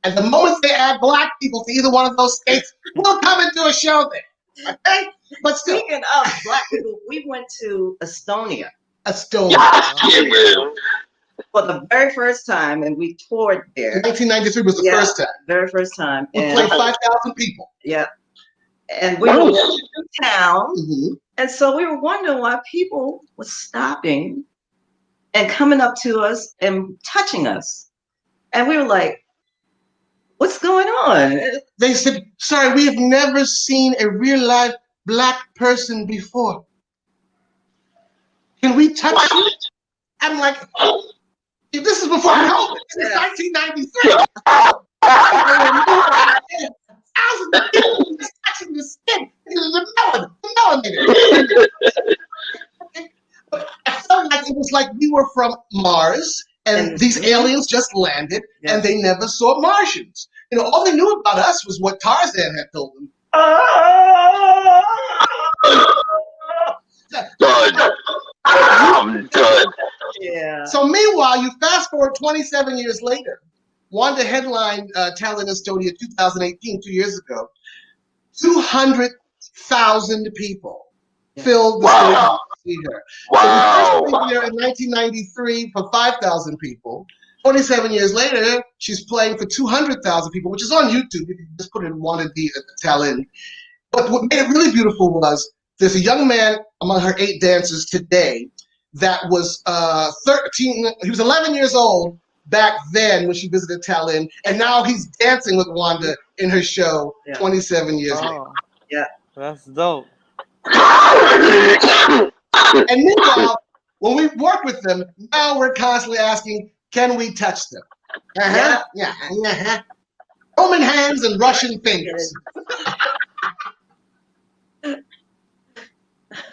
And the moment they add black people to either one of those states, we'll come and do a show there. Okay? But still, Speaking of black people, we went to Estonia Estonia. Yeah, for the very first time, and we toured there. 1993 was the first time. Very first time. We And played 5,000 people. yeah. And we were walking through town, Mm-hmm. and so we were wondering why people were stopping and coming up to us and touching us. And we were like, what's going on? They said, sorry, we have never seen a real life black person before. Can we touch you? I'm like, this is before COVID. This is 1993. Thousands of people just touching the skin. The melanated. I felt like it was like we were from Mars and these aliens just landed and they never saw Martians. You know, all they knew about us was what Tarzan had told them. done. I'm done. Yeah. So meanwhile, you fast forward 27 years later. Wanda headlined Talent Estonia 2018, 2 years ago. 200,000 people filled the stadium to see her. So we first played there in 1993 for 5,000 people. 27 years later, she's playing for 200,000 people, which is on YouTube. You can just put in Wanda D at the Talent. But what made it really beautiful was there's a young man among her 8 dancers today that was 13. He was 11 years old back then when she visited Talent, and now he's dancing with Wanda in her show 27 years later. Yeah. That's dope. And meanwhile, when we work with them, now we're constantly asking, can we touch them? Roman hands and Russian fingers.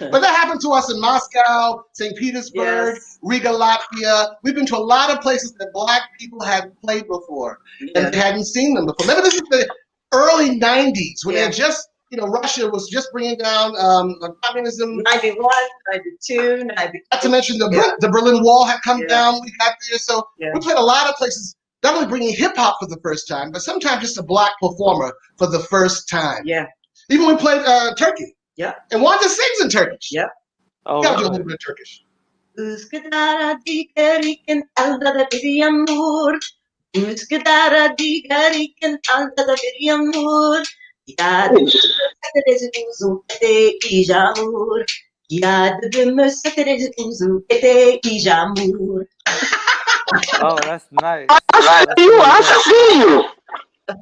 But that happened to us in Moscow, St. Petersburg, Riga, Latvia. We've been to a lot of places that black people hadn't played before and they hadn't seen them before. Remember, this is the early 90s when they had just, Russia was just bringing down communism. 91, 92, 93. Not to mention the Berlin Wall had come down. We got there. So we played a lot of places, not only bringing hip-hop for the first time, but sometimes just a black performer for the first time. Yeah. Even when we played Turkey. Yeah. And Wanda sings in Turkish. Yeah. Oh, Gotta do a little bit of Turkish. Üsküdar'a digeriken aldada bir yağmur. Üsküdar'a digeriken aldada bir yağmur. Yarın uzun de yağmur. Yardımı sakın uzun ete ijamur. Oh, that's nice. I That's see you. really I good. see you.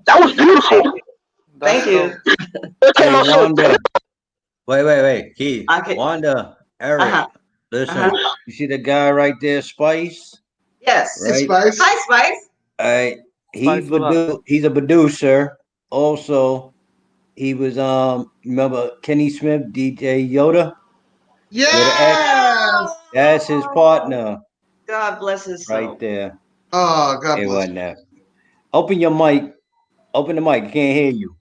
That was beautiful. That's Thank you. dope. It came Hey, out so Wanda. Wait. Keith. Okay. Wanda, Eric. Uh-huh. Listen, Uh-huh. you see the guy right there, Spice? Yes. Right? Spice. Hi, Spice. Spice, what up? He's a producer. Also, he was remember Kenny Smith, DJ Yoda? Yoda X? Yes. That's his partner God bless his soul. right there. Oh, God It bless wasn't that. Open your mic. Open the mic. I can't hear you.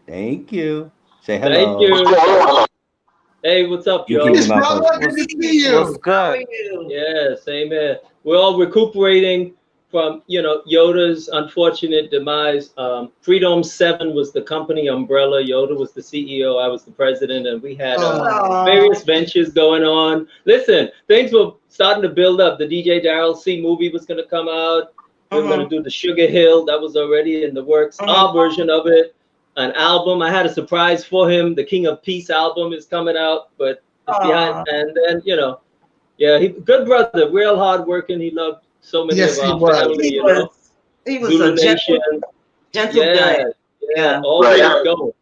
Thank you. Say hello. Thank what's you. going on. Hey, what's up, You yo? keep Yes, your mouth brother. closed. Good to see What's you. How are good? you? Yeah, same here. We're all recuperating from, Yoda's unfortunate demise. Freedom 7 was the company umbrella. Yoda was the CEO. I was the president, and we had Oh, various ventures going on. Listen, things were starting to build up. The DJ Daryl C movie was going to come out. We were going to do the Sugar Hill. That was already in the works. Our version of it, an album. I had a surprise for him. The King of Peace album is coming out, but it's behind. And then, yeah, he good brother, real hard working. He loved so many yes, of he our was. family, He was Zulu a gentle, Nation. gentle Yeah, guy. yeah, Yeah. always Right. going.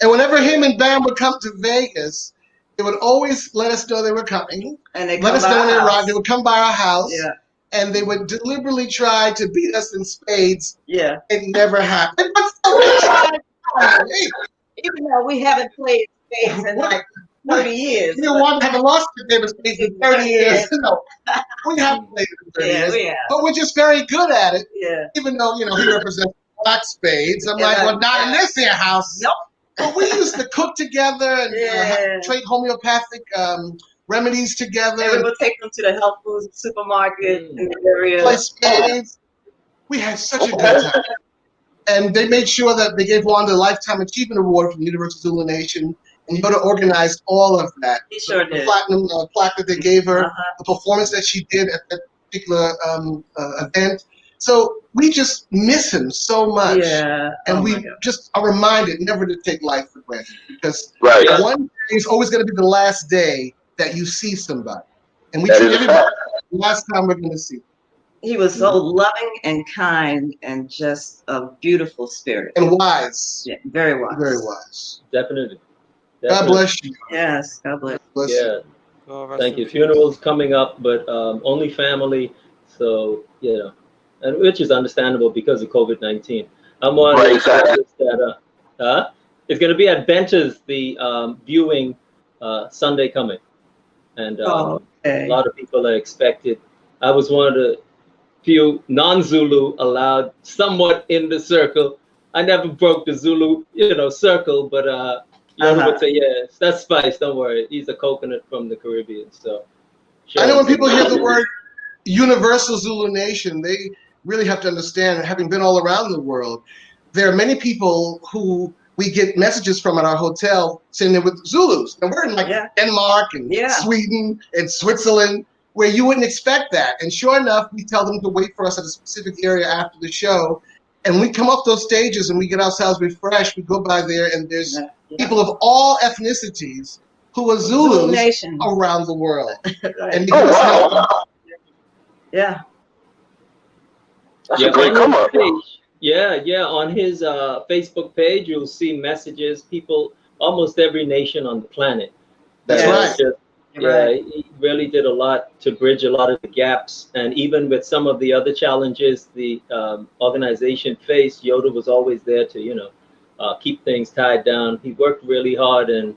And whenever him and Bam would come to Vegas, they would always let us know they were coming. And they Let come us by know when they our arrived. house. They would come by our house, Yeah. and they would deliberately try to beat us in spades. Yeah. It never happened. But still, we tried. Hey, Even though we haven't played spades in like 30 years. you want to have lost the game of spades in 30 years. No, we haven't played it in 30 Yeah, years. we have. But we're just very good at it, Yeah. even though, he represents black spades. I'm Yeah, like, like- well, not in this here house. Nope. But we used to cook together and Yeah. trade homeopathic remedies together And we and would take them to the health food supermarket Mm. in the area. play spades. We had such a good time. And they made sure that they gave Wanda a Lifetime Achievement Award from the University of Zulu Nation. And Yoda organized all of that. He sure The did. platinum plaque that they gave her, Uh-huh. the performance that she did at that particular event. So we just miss him so much. Yeah. And Oh my we God. just are reminded never to take life for granted because Right. Yeah. one day is always going to be the last day that you see somebody. And we That treat is a everybody fact. the last time we're going to see them. He was so loving and kind and just a beautiful spirit. And wise. Yeah, very wise. Very wise. Definitely. God bless you. Yes, God bless. Bless you. Yeah, Oh, rest thank in you. peace. Funeral's coming up, but only family. So, and which is understandable because of COVID-19. I'm one of Right, the exactly. artists that it's going to be at Benter's, the viewing Sunday coming. And Oh, a okay. lot of people are expected. I was one of the few non-Zulu allowed somewhat in the circle. I never broke the Zulu, circle, but Yoda would say, yes, that's Spice, don't worry. He's a coconut from the Caribbean, so. I know when people hear the word Universal Zulu Nation, they really have to understand, having been all around the world, there are many people who we get messages from at our hotel saying they're with Zulus. And we're in like Denmark and Sweden and Switzerland, where you wouldn't expect that. And sure enough, we tell them to wait for us at a specific area after the show. And we come off those stages and we get ourselves refreshed. We go by there and there's people of all ethnicities who are Zulus Nation. around the world. Right. And they give us help. Yeah. That's a great come up. On his Facebook page, you'll see messages, people, almost every nation on the planet. That's right. He really did a lot to bridge a lot of the gaps. And even with some of the other challenges the organization faced, Yoda was always there to, keep things tied down. He worked really hard and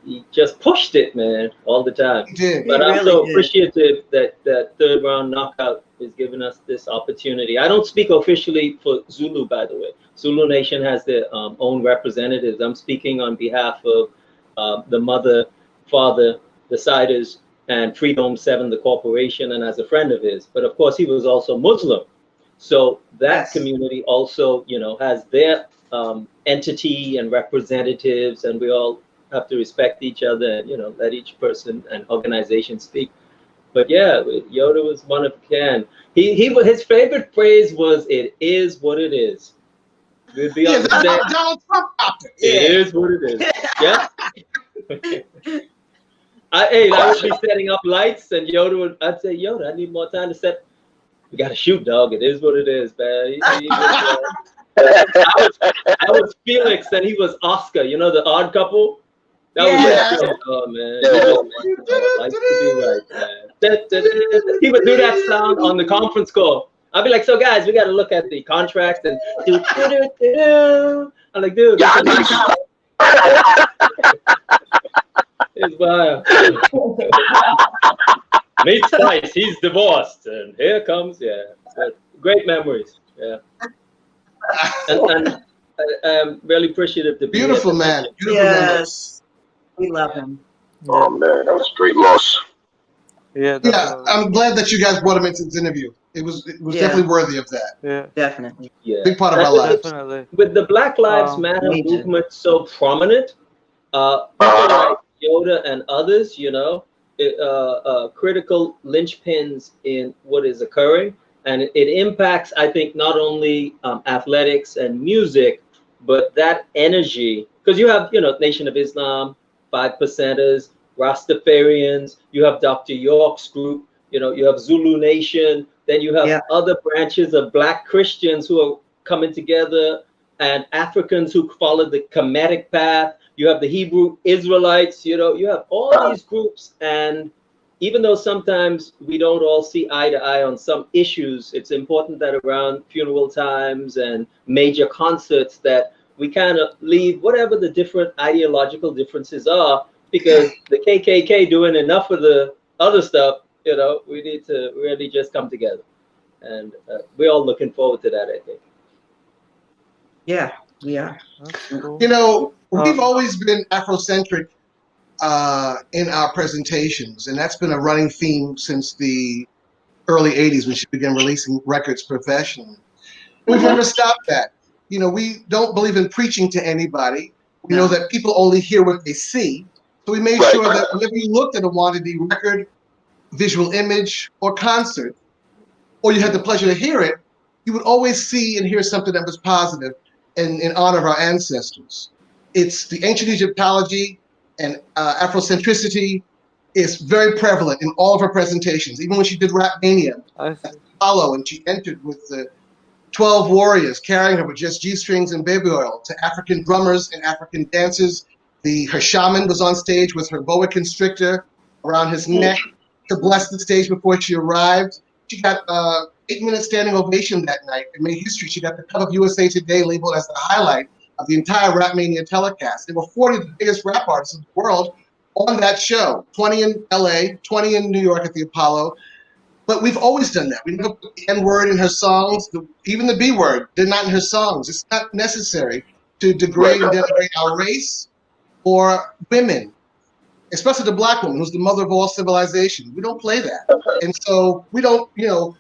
he just pushed it, man, all the time. He did. But He I'm really so did. appreciative that Third Round Knockout is giving us this opportunity. I don't speak officially for Zulu, by the way. Zulu Nation has their own representatives. I'm speaking on behalf of the mother, father, the Siders, and Freedom 7, the corporation, and as a friend of his. But of course, he was also Muslim. So that community also, has their entity and representatives, and we all have to respect each other and, let each person and organization speak. But yeah, Yoda was one of a kind. His favorite phrase was, "It is what it is." We'll be on the Donald Trump opted. It is what it is. Yeah. I would be setting up lights, and I'd say, Yoda, I need more time to set. We got to shoot, dog. It is what it is, man. I was Felix, and he was Oscar. You know, the odd couple. That was like, oh man, like to be right, man. He would do that sound on the conference call. I'd be like, so guys, we got to look at the contract and I'm like, dude, it's wild. Meet Spice, he's divorced, and here comes, great memories, and I'm really appreciative to be Beautiful here. man. Beautiful Yes, we love him. Oh man, that was a great loss. Yeah, Yeah, I'm glad that you guys brought him into this interview. It was definitely worthy of that. Yeah, Definitely. Yeah, Big part of our lives. definitely. with the Black Lives Matter Major. movement so prominent, people like Yoda and others, you know, critical linchpins in what is occurring, and it impacts, I think, not only athletics and music, but that energy, because you have, you know, Nation of Islam, 5%ers, Rastafarians, you have Dr. York's group, you know, you have Zulu Nation, then you have other branches of Black Christians who are coming together, and Africans who follow the Kemetic path. You have the Hebrew Israelites, you know, you have all these groups. And even though sometimes we don't all see eye to eye on some issues, it's important that around funeral times and major concerts that we kind of leave whatever the different ideological differences are, because the KKK doing enough of the other stuff, you know, we need to really just come together. And we're all looking forward to that, I think. Yeah, we are. Cool. You know, we've always been Afrocentric in our presentations, and that's been a running theme since the early 80s when she began releasing records professionally. We've never stopped that. You know, we don't believe in preaching to anybody. We know that people only hear what they see. So we made sure that whenever you looked at a Wanda D record, visual image, or concert, or you had the pleasure to hear it, you would always see and hear something that was positive in honor of our ancestors. It's the ancient Egyptology and Afrocentricity is very prevalent in all of her presentations. Even when she did Rap Mania at Apollo, and she entered with the 12 warriors carrying her with just G-strings and baby oil, to African drummers and African dancers. Her shaman was on stage with her boa constrictor around his neck to bless the stage before she arrived. She got 8-minute standing ovation that night. It made history. She got the cover of USA Today labeled as the highlight of the entire Rap Mania telecast. There were 40 of the biggest rap artists in the world on that show, 20 in LA, 20 in New York at the Apollo. But we've always done that. We never put the N-word in her songs. Even the B-word, they're not in her songs. It's not necessary to degrade and denigrate our race or women, especially the Black woman, who's the mother of all civilization. We don't play that. And so we don't, you know,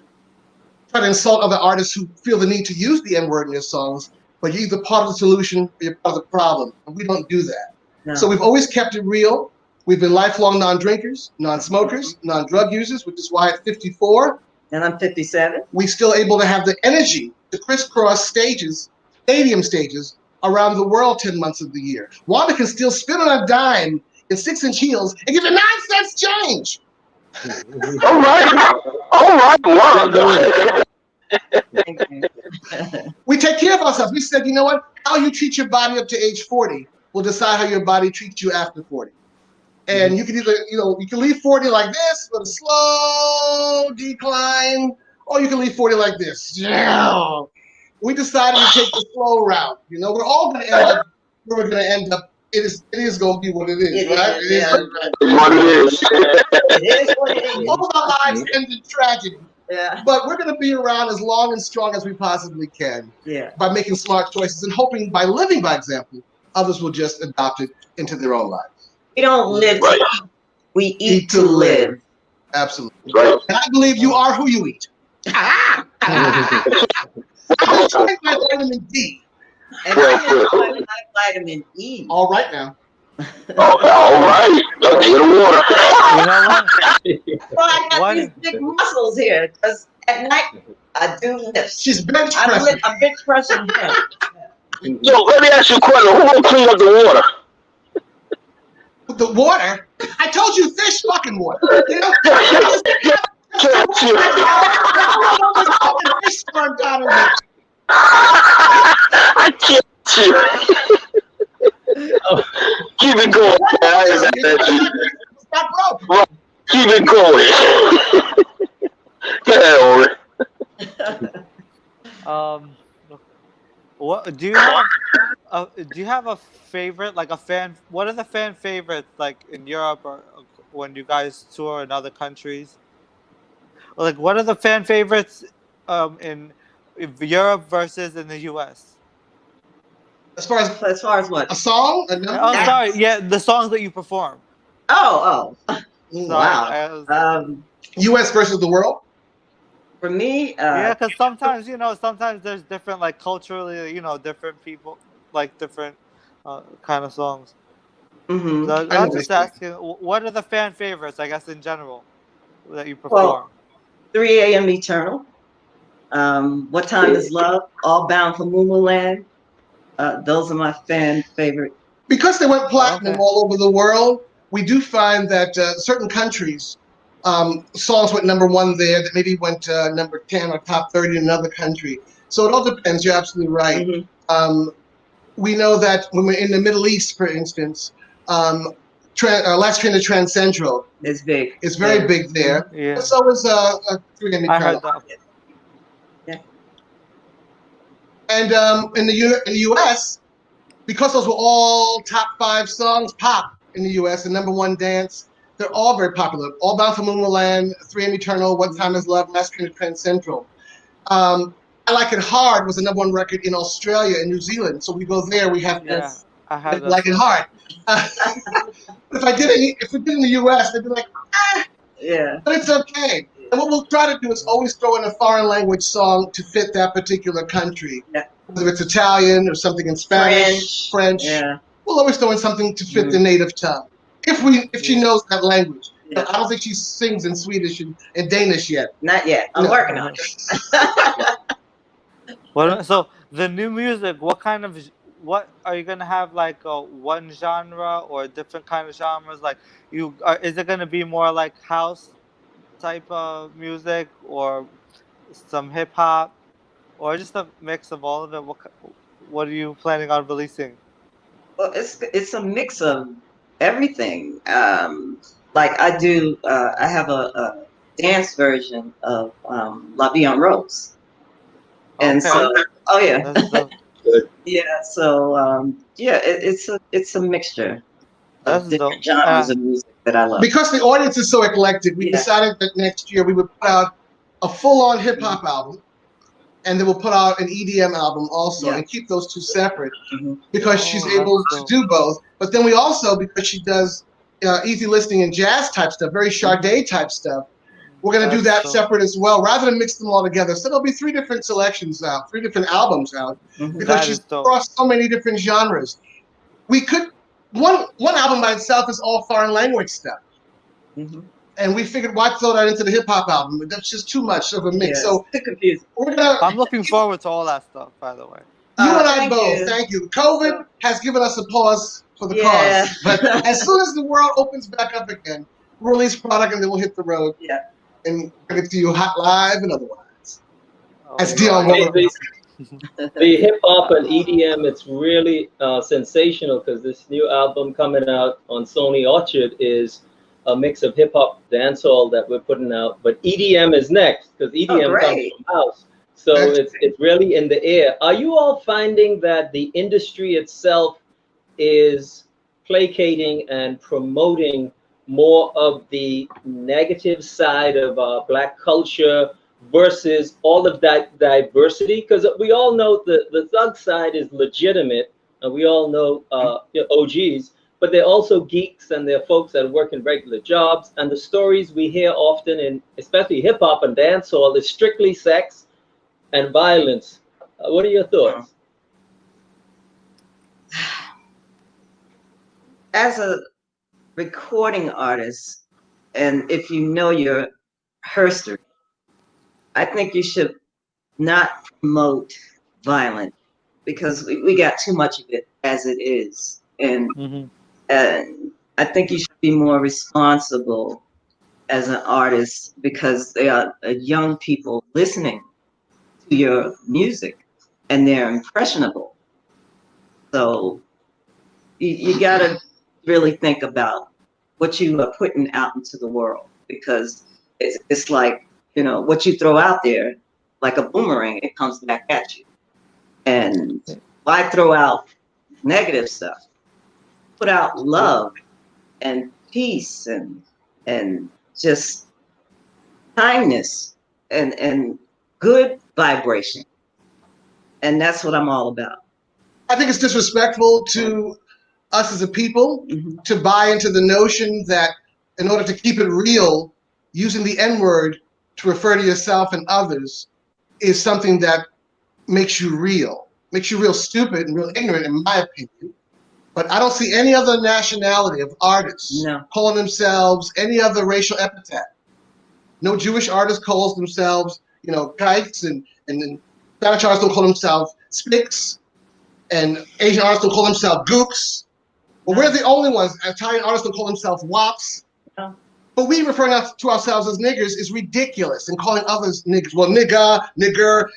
try to insult other artists who feel the need to use the N-word in their songs, but you're either part of the solution or you're part of the problem. And we don't do that. No. So we've always kept it real. We've been lifelong non-drinkers, non-smokers, non-drug users, which is why at 54, and I'm 57, we're still able to have the energy to crisscross stages, stadium stages, around the world 10 months of the year. Wanda can still spin on a dime in 6-inch heels and give you 9 cents change. All right, Wanda. We take care of ourselves. We said, you know what? How you treat your body up to age 40 will decide how your body treats you after 40. And you can either, you know, you can leave 40 like this with a slow decline, or you can leave 40 like this. We decided to take the slow route. You know, we're all going to end up where we're going to end up. It is going to be what it is, right? It is what it is. It is what it is. All of our lives end in tragedy. Yeah. But we're going to be around as long and strong as we possibly can by making smart choices and hoping by living by example, others will just adopt it into their own lives. We don't live to eat. We eat to live. Absolutely. Right. And I believe you are who you eat. I take my vitamin D. And I take my vitamin E. All right now. All right. Take the water. You know what? Well, I got these big muscles here because at night I do lifts. She's bench pressing. I'm bench pressing him. Yo, let me ask you a question. Who will clean up the water? The water. I told you, fish fucking water. You know, Can't you? fish stormed out of me. I can't you. Keep it going. Stop, bro. Right. Keep it going. Go ahead, Owen. What do you have a favorite, like a fan? What are the fan favorites like in Europe or when you guys tour in other countries? Like, what are the fan favorites in Europe versus in the U.S.? As far as what? a song, a number. Oh, sorry, yeah, the songs that you perform. Oh. Ooh, Wow. U.S. versus the world. For me, yeah, because sometimes sometimes there's different, like culturally, different people like different kind of songs. mhm. So I I'm know just this. asking, what are the fan favorites? I guess in general that you Well, perform. 3 a.m. Eternal. What Time Is Love? All Bound for Moo Land. Those are my fan favorite. Because they went platinum Okay. all over the world, we do find that certain countries, songs went number one there that maybe went number 10 or top 30 in another country. So it all depends. You're absolutely right. Mhm. We know that when we're in the Middle East, for instance, Last Train to Trans Central It's big. is very big there. Yeah, But so is 3 I heard that. Yeah. And in the U.S., because those were all top 5 songs, pop in the U.S., the number one dance, they're all very popular. All Bound for Moonland, 3 AM Eternal, What Time Is Love, Last Train to Trans Central. I Like It Hard was the number one record in Australia and New Zealand. So we go there, we have to Yeah, I heard that. Like It Hard. But if we did in the U.S., they'd be like, Yeah. but it's okay. And what we'll try to do is always throw in a foreign language song to fit that particular country. Yeah. Whether it's Italian or something in Spanish, French. Yeah. We'll always throw in something to fit the native tongue. If she knows that language. Yeah. I don't think she sings in Swedish and Danish yet. Not yet. I'm No. working on it. So the new music, what are you gonna have, like one genre or different kind of genres? Like is it gonna be more like house type of music or some hip hop or just a mix of all of it? What are you planning on releasing? Well, it's a mix of everything. Like I have a dance version of La Vie en Rose, and Okay. so yeah, That's dope. yeah. So it's a mixture of That's different dope. genres of music that I love. Because the audience is so eclectic, we Yeah. decided that next year we would put out a full-on hip-hop album, and then we'll put out an EDM album also, Yeah. and keep those two separate. Mhm. Because she's Oh, able that's to do both. But then we also, because she does easy listening and jazz type stuff, very Sade type stuff, we're going to do that That's separate as well, rather than mix them all together. So there'll be 3 different selections out, 3 different albums out, Mhm. because That she's is dope. across so many different genres. We could, one album by itself is all foreign language stuff. Mhm. And we figured, why throw that into the hip hop album? That's just too much of a mix. Yeah, So it's too confusing. we're gonna. I'm looking forward to all that stuff, by the way. You and I Thank both. you. Thank you. COVID has given us a pause for the Yeah. cause. But as soon as the world opens back up again, we'll release product and then we'll hit the road. Yeah. And bring it to you hot live and otherwise. Oh, As you Dion already- Waller. The hip hop and EDM, it's really sensational because this new album coming out on Sony Orchard is a mix of hip hop, dancehall that we're putting out. But EDM is next because EDM comes great. from house. So it's really in the air. Are you all finding that the industry itself is placating and promoting more of the negative side of Black culture versus all of that diversity? Because we all know the thug side is legitimate, and we all know OGs, but they're also geeks and they're folks that work in regular jobs. And the stories we hear often in especially hip hop and dancehall is strictly sex and violence. What are your thoughts? As a recording artist, and if you know your history, I think you should not promote violence because we got too much of it as it is. And Mhm. I think you should be more responsible as an artist because they are young people listening to your music and they're impressionable. So you got to really think about what you are putting out into the world because it's like, what you throw out there, like a boomerang, it comes back at you. And why throw out negative stuff? Put out love and peace and just kindness and good vibration. And that's what I'm all about. I think it's disrespectful to us as a people to buy into the notion that in order to keep it real, using the N-word to refer to yourself and others is something that makes you real stupid and real ignorant, in my opinion. But I don't see any other nationality of artists calling themselves any other racial epithet. No Jewish artist calls themselves, kites, and Spanish artists don't call themselves spicks, and Asian artists don't call themselves gooks. Well, we're the only ones. Italian artists don't call themselves wops. Yeah. But we referring to ourselves as niggers is ridiculous, and calling others niggers. Well, nigger,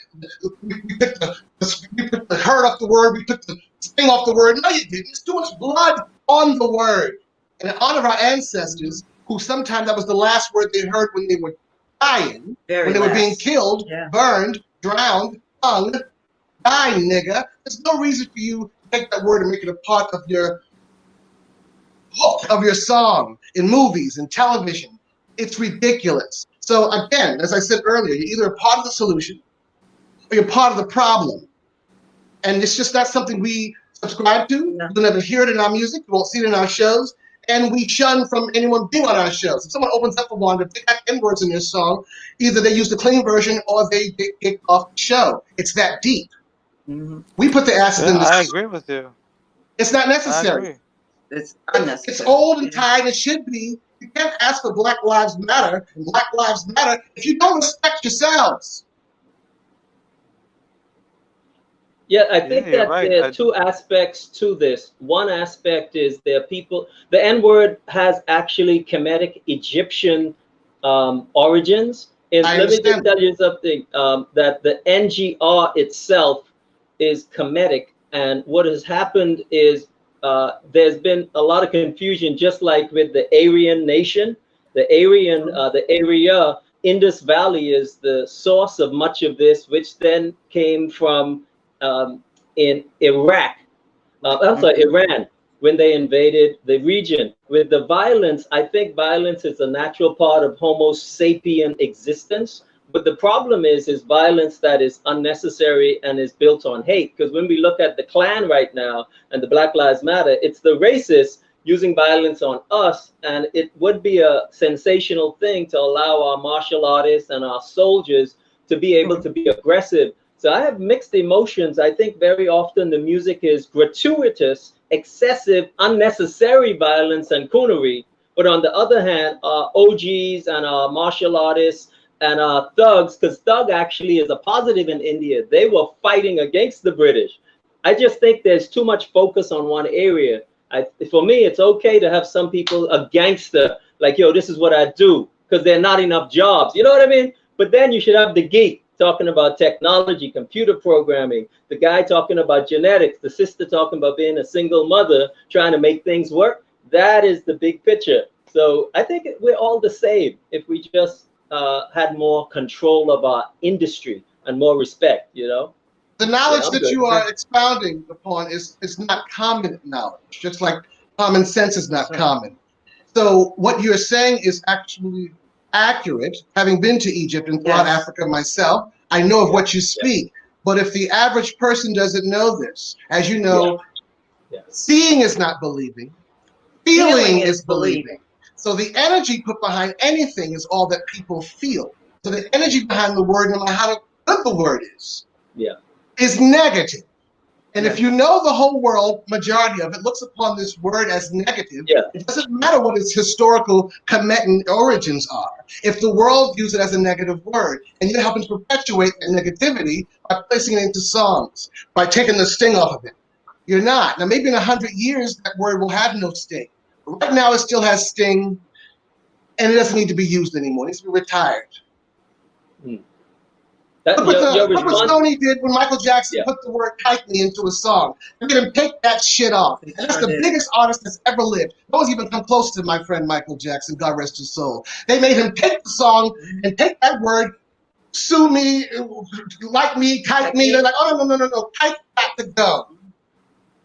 we picked the hurt off the word, we took the sting off the word. No, you didn't. There's too much blood on the word. And in honor of our ancestors, who sometimes that was the last word they heard when they were dying, when they were being killed, burned, drowned, hung, dying, nigga. There's no reason for you to take that word and make it a part of your hook of your song in movies and television. It's ridiculous. So again, as I said earlier, you're either a part of the solution or you're part of the problem. And it's just not something we subscribe to. You'll never hear it in our music. You won't see it in our shows. And we shun from anyone being on our shows. If someone opens up for one, if they got N-words in their song, either they use the clean version or they get kicked off the show. It's that deep. We put the acid in the I agree with you. It's not necessary. It's unnecessary. It's old and tired. It should be. You can't ask for Black Lives Matter and Black Lives Matter if you don't respect yourselves. Yeah, I think that there are two aspects to this. One aspect is there are people, the N-word has actually Kemetic Egyptian origins. And let me just tell you something, that the NGR itself is Kemetic. And what has happened is there's been a lot of confusion, just like with the Aryan nation. The Arya, Indus Valley is the source of much of this, which then came from in Iraq, Iran, when they invaded the region. With the violence, I think violence is a natural part of Homo sapien existence. But the problem is violence that is unnecessary and is built on hate. Because when we look at the Klan right now and the Black Lives Matter, it's the racists using violence on us. And it would be a sensational thing to allow our martial artists and our soldiers to be able to be aggressive. So I have mixed emotions. I think very often the music is gratuitous, excessive, unnecessary violence and coonery. But on the other hand, our OGs and our martial artists and our thugs, because thug actually is a positive in India, they were fighting against the British. I just think there's too much focus on one area. For me, it's okay to have some people a gangster, like, yo, this is what I do, because there are not enough jobs. You know what I mean? But then you should have the geek talking about technology, computer programming, the guy talking about genetics, the sister talking about being a single mother, trying to make things work. That is the big picture. So I think we're all the same if we just had more control of our industry and more respect, The knowledge that you are expounding upon is not common knowledge, just like common sense is not common. So what you're saying is actually accurate. Having been to Egypt and throughout Africa myself, I know of what you speak. But if the average person doesn't know this, as you know, seeing is not believing, feeling is believing. So the energy put behind anything is all that people feel. So the energy behind the word, no matter how good the word is negative. And if you know the whole world, majority of it, looks upon this word as negative, it doesn't matter what its historical Kemetic origins are. If the world uses it as a negative word, and you're helping to perpetuate that negativity by placing it into songs, by taking the sting off of it. You're not. Now, maybe in 100 years, that word will have no sting. Right now, it still has sting, and it doesn't need to be used anymore. It needs to be retired. That, Look what, your look what response, Sony did when Michael Jackson Yeah. put the word "kite me" into a song. They made him take that shit off. And that's the biggest artist that's ever lived. No one's even come close to my friend Michael Jackson, God rest his soul. They made him take the song and take that word, sue me, like me, kite me. They're like, oh, no, kite got to go.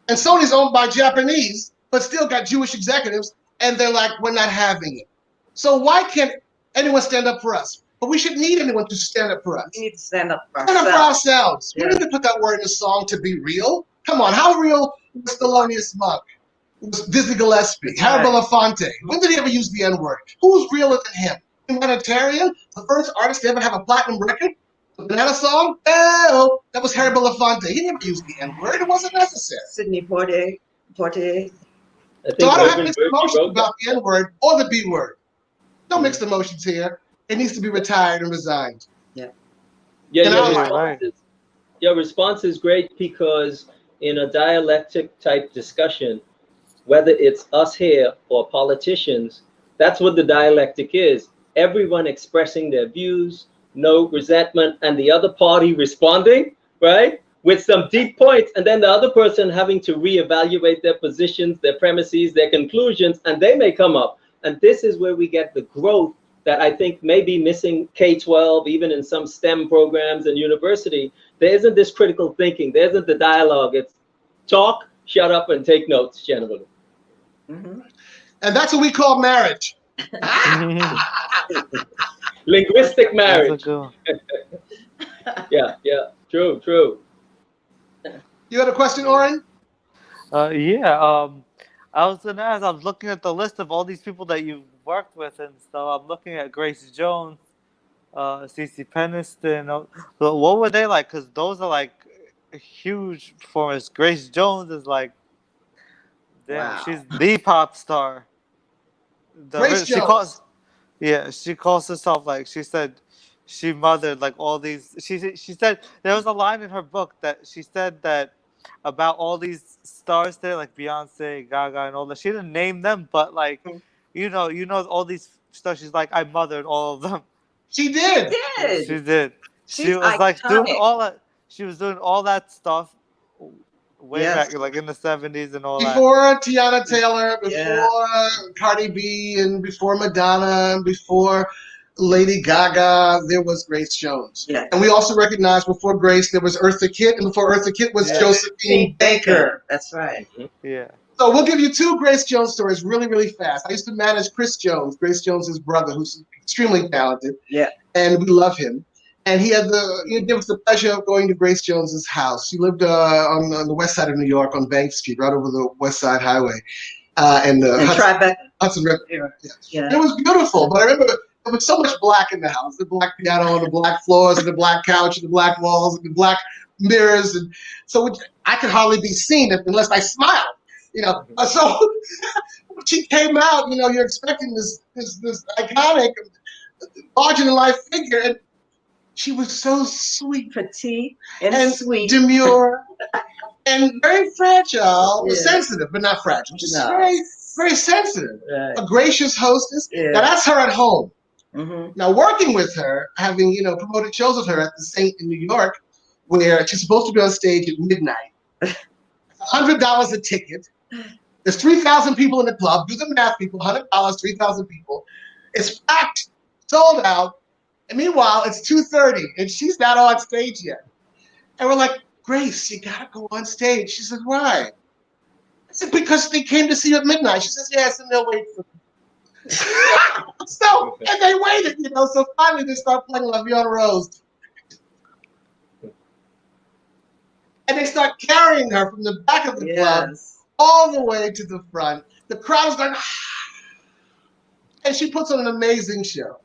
And Sony's owned by Japanese, but still got Jewish executives, and they're like, we're not having it. So why can't anyone stand up for us? But we should need anyone to stand up for us. We need to stand up for Stand up for ourselves. ourselves. We Yeah. need to put that word in a song to be real. Come on, how real was Thelonious Monk? Was Dizzy Gillespie? Harry Belafonte? When did he ever use the N-word? Who's realer than him? Humanitarian? The first artist to ever have a platinum record? The Banana Song? Oh, that was Harry Belafonte. He never used the N-word. It wasn't necessary. Sidney Poitier. I think So I don't have Urban mixed Virtue emotions wrote that. about the N-word or the B-word. No mixed emotions here. It needs to be retired and resigned. Yeah, And I your like- right. response is great because in a dialectic type discussion, whether it's us here or politicians, that's what the dialectic is. Everyone expressing their views, no resentment, and the other party responding, right, with some deep points, and then the other person having to reevaluate their positions, their premises, their conclusions, and they may come up. And this is where we get the growth that I think may be missing K-12, even in some STEM programs and university. There isn't this critical thinking. There isn't the dialogue. It's talk, shut up, and take notes, generally. Mm-hmm. And that's what we call marriage. Linguistic That's a marriage. good one. Yeah, true. You had a question, Oren? Yeah. I was gonna ask. I was looking at the list of all these people that you've worked with and stuff. I'm looking at Grace Jones, Cece Peniston. So what were they like? Because those are like huge performers. Grace Jones is like, damn, Wow. she's the pop star. Grace She Jones. she calls herself like she said. She mothered like all these. She said there was a line in her book that she said that about all these stars there, like Beyonce, Gaga, and all that. She didn't name them, but like, you know all these stars. She's like, I mothered all of them. She did. She did. She's She was like doing iconic. all that. She was doing all that stuff way Yes. back, like in the 70s and all that. Before Tiana Taylor, before Yeah. Cardi B, and before Madonna, and before Lady Gaga, there was Grace Jones. Yeah. And we also recognized before Grace, there was Eartha Kitt, and before Eartha Kitt was Yeah. Josephine Baker. That's right. Yeah. So we'll give you two Grace Jones stories really, really fast. I used to manage Chris Jones, Grace Jones's brother, who's extremely talented. Yeah. And we love him. And he gave us the pleasure of going to Grace Jones's house. She lived on the west side of New York on Bank Street, right over the West Side Highway. And Tribeca. Hudson River. Yeah. And it was beautiful, but I remember there was so much black in the house. The black piano and the black floors and the black couch and the black walls and the black mirrors. And so I could hardly be seen unless I smiled. So when she came out, you're expecting this iconic, larger-than-life figure, and she was so sweet, Petite and sweet. demure, and very fragile, Yeah. sensitive, but not fragile. Just No. very, very sensitive. Right. A gracious hostess. Yeah. Now that's her at home. Mm-hmm. Now working with her, having promoted shows with her at the Saint in New York, where she's supposed to be on stage at midnight. $100 a ticket. There's 3,000 people in the club. Do the math, people. $100, 3,000 people. It's packed, sold out. And meanwhile, it's 2:30, and she's not on stage yet. And we're like, Grace, you gotta go on stage. She said, why? I said, because they came to see you at midnight. She says, yes, and they'll wait for me. So, and they waited, so finally they start playing La Vie en Rose. And they start carrying her from the back of the club Yes. all the way to the front. The crowd is going, and she puts on an amazing show.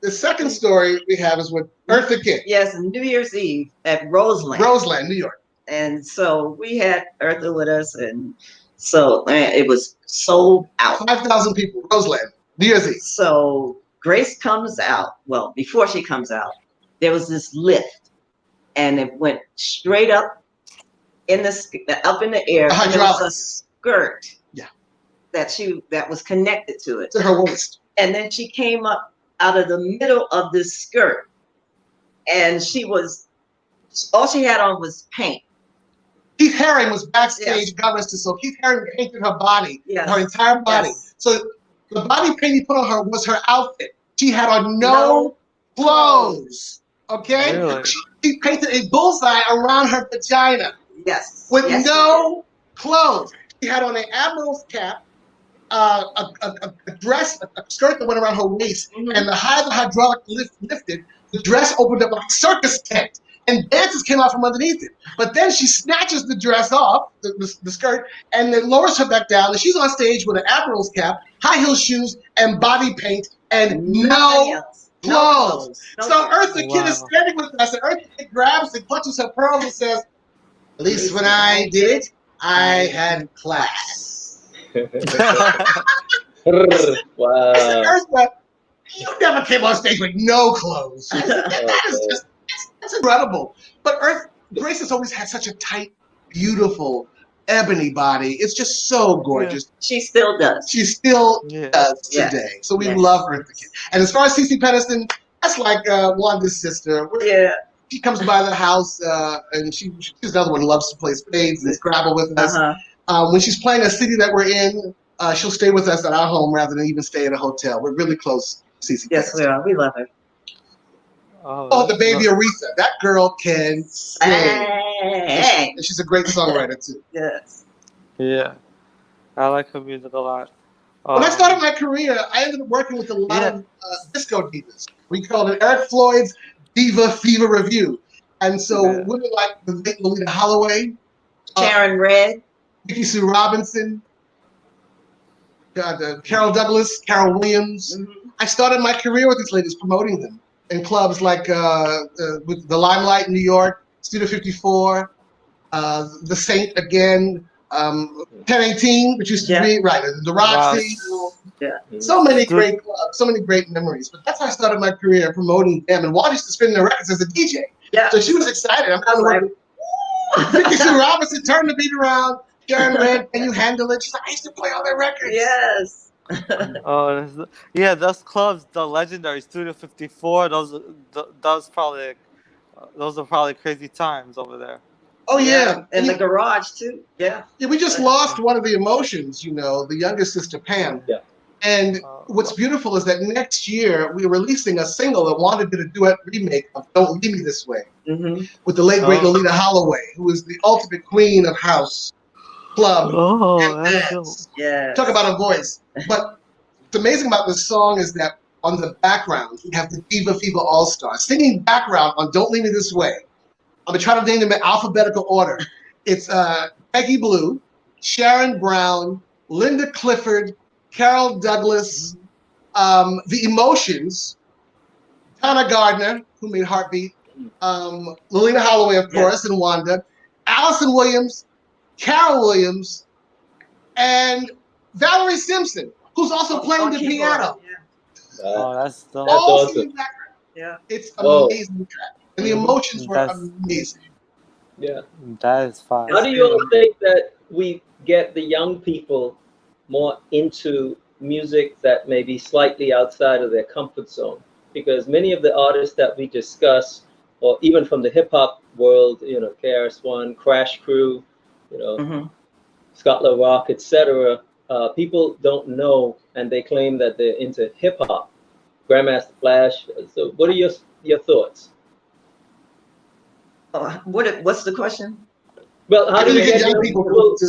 The second story we have is with Eartha Kitt. Yes, New Year's Eve at Roseland. Roseland, New York. And so we had Eartha with us, and so it was sold out. 5,000 people, Roseland, New Year's Eve. So Grace comes out. Well, before she comes out, there was this lift, and it went straight up in the air. A And there was a hydraulic. skirt. Yeah. that was connected to it. To her waist. And then she came up out of the middle of this skirt, and all she had on was paint. Keith Haring was backstage. Yes. God rest his soul. Keith Haring painted her body, Yes. her entire body. Yes. So the body paint he put on her was her outfit. She had on no clothes. Okay? Really? He painted a bullseye around her vagina Yes. with Yes, no clothes. She had on an admiral's cap, a dress, a skirt that went around her waist, Mhm. and the high of the hydraulic lifted, the dress opened up like a circus tent, and dancers came out from underneath it. But then she snatches the dress off, the skirt, and then lowers her back down, and she's on stage with an admiral's cap, high heel shoes, and body paint, and Nothing no else. clothes. No So clothes. Eartha Kitt is Wow. standing with us, and Eartha Kitt grabs and clutches her pearls and says, "At least when I did it, I had class." Wow. I said, Eartha, you never came on stage with no clothes. I said, that is just, that's incredible. But Grace has always had such a tight, beautiful, ebony body. It's just so gorgeous. She still does. She still Yeah. does Yes. today. So we Yes. love Eartha Kitt. And as far as Cece Peniston, that's like Wanda's sister. Yeah. She comes by the house, and she's another one who loves to play spades and Scrabble with us. When she's playing a city that we're in, she'll stay with us at our home rather than even stay at a hotel. We're really close, Cece. Yes, we are. We love her. Oh, the baby Aretha. That girl can sing. Hey. And she's a great songwriter, too. Yes. Yeah. I like her music a lot. When I started my career, I ended up working with a lot of disco divas. We called it Eric Floyd's Diva Fever Review. And so women like the late Lolita Holloway, Sharon Red, Vicki Sue Robinson, Carol Douglas, Carol Williams. Mhm. I started my career with these ladies, promoting them in clubs like with the Limelight in New York, Studio 54, the Saint again, 1018, which used to be the Roxy. Yeah. So many great clubs, so many great memories. But that's how I started my career promoting them. And Wanda used to spin their records as a DJ. Yeah. So she was excited. I'm kind of like, Vicki Sue Robinson, turn the beat around. Sharon Red, can you handle it? She's like, I used to play all their records. Yes. Those clubs, the legendary Studio 54. Those are probably crazy times over there. Oh yeah, And the garage too. Yeah. Yeah, we just lost one of the emotions, the youngest sister Pam. Yeah. And what's beautiful is that next year we're releasing a single that Wanda did a duet remake of "Don't Leave Me This Way" with the late great Lolita Holloway, who is the ultimate queen of house, club, and that's dance. Yeah. Talk about a voice. But what's amazing about this song is that on the background we have the Diva Fever All Stars singing background on "Don't Leave Me This Way." I'm gonna try to name them in alphabetical order. It's Peggy Blue, Sharon Brown, Linda Clifford, Carol Douglas, The Emotions, Donna Gardner, who made Heartbeat, Lolita Holloway, of course, and Wanda, Allison Williams, Carol Williams, and Valerie Simpson, who's also playing the piano. That's All awesome. singing background. Yeah. It's amazing track. And the emotions were amazing. Yeah. That is fine. How do you all think that we get the young people more into music that may be slightly outside of their comfort zone? Because many of the artists that we discuss, or even from the hip hop world, KRS-One, Crash Crew, Scott La Rock, etc., people don't know, and they claim that they're into hip hop. Grandmaster Flash. So, what are your thoughts? What's the question? Well, how do you get young people to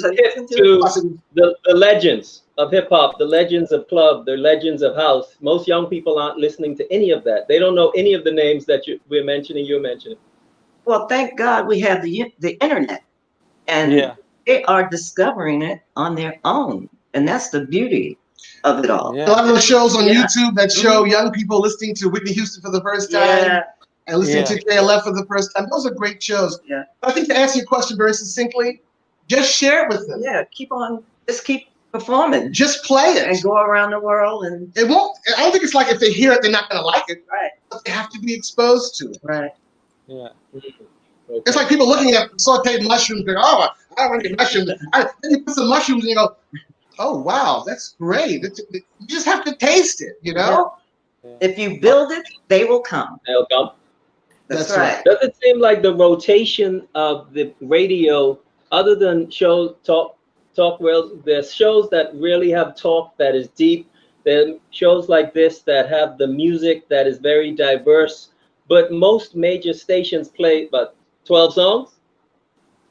the legends of hip hop, the legends of club, the legends of house? Most young people aren't listening to any of that. They don't know any of the names that you're mentioning. Well, thank God we have the internet, and they are discovering it on their own, and that's the beauty of it all. A lot of those shows on YouTube that show young people listening to Whitney Houston for the first time and listening to KLF for the first time. Those are great shows. Yeah. But I think to answer your question very succinctly, just share it with them. Yeah, just keep performing. Just play it. And go around the world. And it won't, I don't think it's like if they hear it, they're not going to like it. Right. But they have to be exposed to it. Right. Yeah. Okay. It's like people looking at sauteed mushrooms and I don't want to eat mushrooms. Then you put some mushrooms and you go, Oh wow, that's great. You just have to taste it, you know. If you build it, they will come. They'll come. That's That's right. Does it seem like the rotation of the radio, other than talk rails, there's shows that really have talk that is deep. There are shows like this that have the music that is very diverse. But most major stations play about 12 songs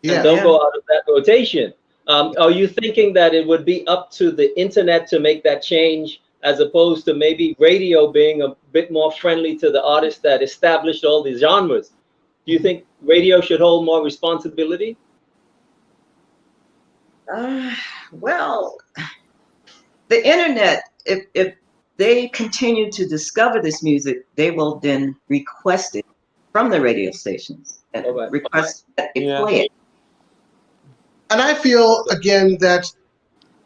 and Yeah. don't go out of that rotation. Are you thinking that it would be up to the internet to make that change, as opposed to maybe radio being a bit more friendly to the artists that established all these genres? Do you think radio should hold more responsibility? Well, the internet, if they continue to discover this music, they will then request it from the radio stations and All right. request that they Yeah. play it. And I feel again that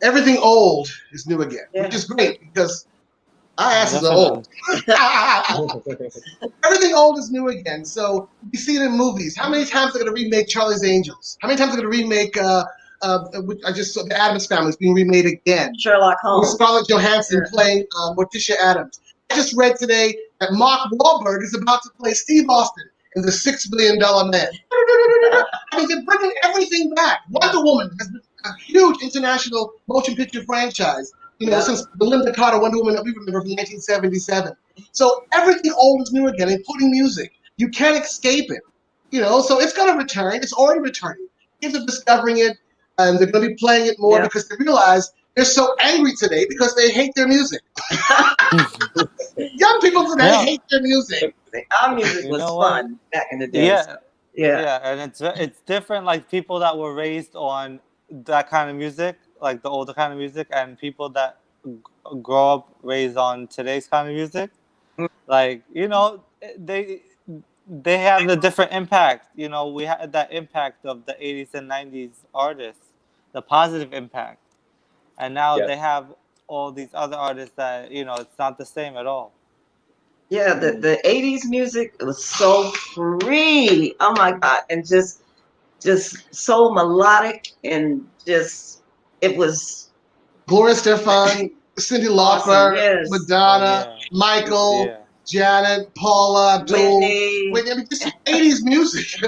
everything old is new again, which is great because our asses are old. Everything old is new again. So you see it in movies. How many times are they going to remake Charlie's Angels? How many times are they going to remake? I just saw the Addams Family is being remade again. Sherlock With Holmes. Scarlett Johansson playing Morticia Addams. I just read today that Mark Wahlberg is about to play Steve Austin in The $6 Billion Man. I mean, they're bringing everything back. Wonder Woman has been a huge international motion picture franchise, since the Linda Carter Wonder Woman that we remember from 1977. So everything old is new again, including music. You can't escape it. So it's going to return. It's already returning. Kids are discovering it, and they're going to be playing it more because they realize they're so angry today because they hate their music. Young people today hate their music. Our music was fun back in the day. Yeah. Yeah. Yeah, and it's different. Like people that were raised on that kind of music, like the older kind of music, and people that grow up raised on today's kind of music. Like they have a different impact. We had that impact of the 80s and 90s artists, the positive impact, and now they have all these other artists that it's not the same at all. Yeah, the 80s music was so free. Oh my God. And just so melodic and it was Gloria Stefan, Cyndi Lauper, yes. Madonna, Michael, Janet, Paula, Abdul. Whitney. I mean, just 80s music.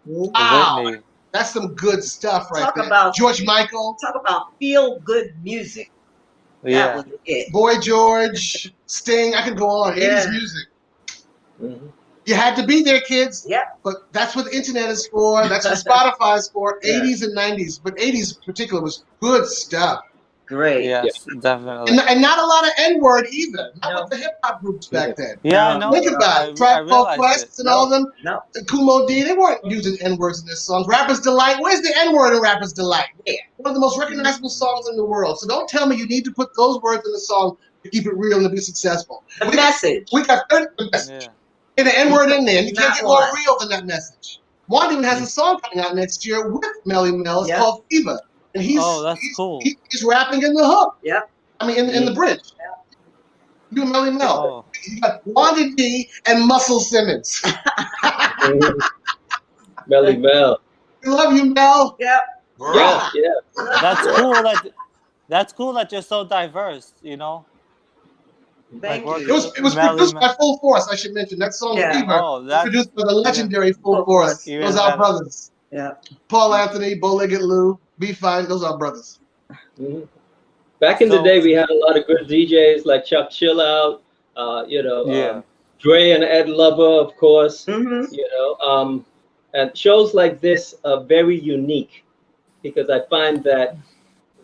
Wow. Whitney. That's some good stuff right Talk there. about George Michael. Talk about feel good music. That was it. Boy George, Sting, I could go on. 80s music. Mm-hmm. You had to be there, kids. Yeah. But that's what the internet is for. That's what Spotify is for. 80s and 90s. But 80s in particular was good stuff. Great. Yes, definitely. And not a lot of N-word either. Not with the hip-hop groups back then. Yeah, I know. Think about it. Tribe Called Quest and all of them. No. Kumo D, they weren't using N-words in their songs. Rapper's Delight. Where's the N-word in Rapper's Delight? Yeah. One of the most recognizable songs in the world. So don't tell me you need to put those words in the song to keep it real and to be successful. The message. We got 30 message. Get an N-word in there. You can't get more real than that message. Wanda even has a song coming out next year with Melly Mel. It's called Fever. And he's cool. He's rapping in the hook. Yeah. I mean, in the bridge. You and Melly Mel. Oh. You got Wanda D and Muscle Simmons. Melly Mel. We love you, Mel. Yeah. Yeah. That's cool that you're so diverse. Thank you. It was produced by Full Force. I should mention that song. Fever was produced by the legendary Full Force. Those are our brothers. Yeah. Paul Anthony, Bow-Legged Lou, Be Fine. Those are our brothers. Mm-hmm. Back in the day, we had a lot of good DJs like Chuck Chillout, Dre and Ed Lover, of course. Mm-hmm. And shows like this are very unique because I find that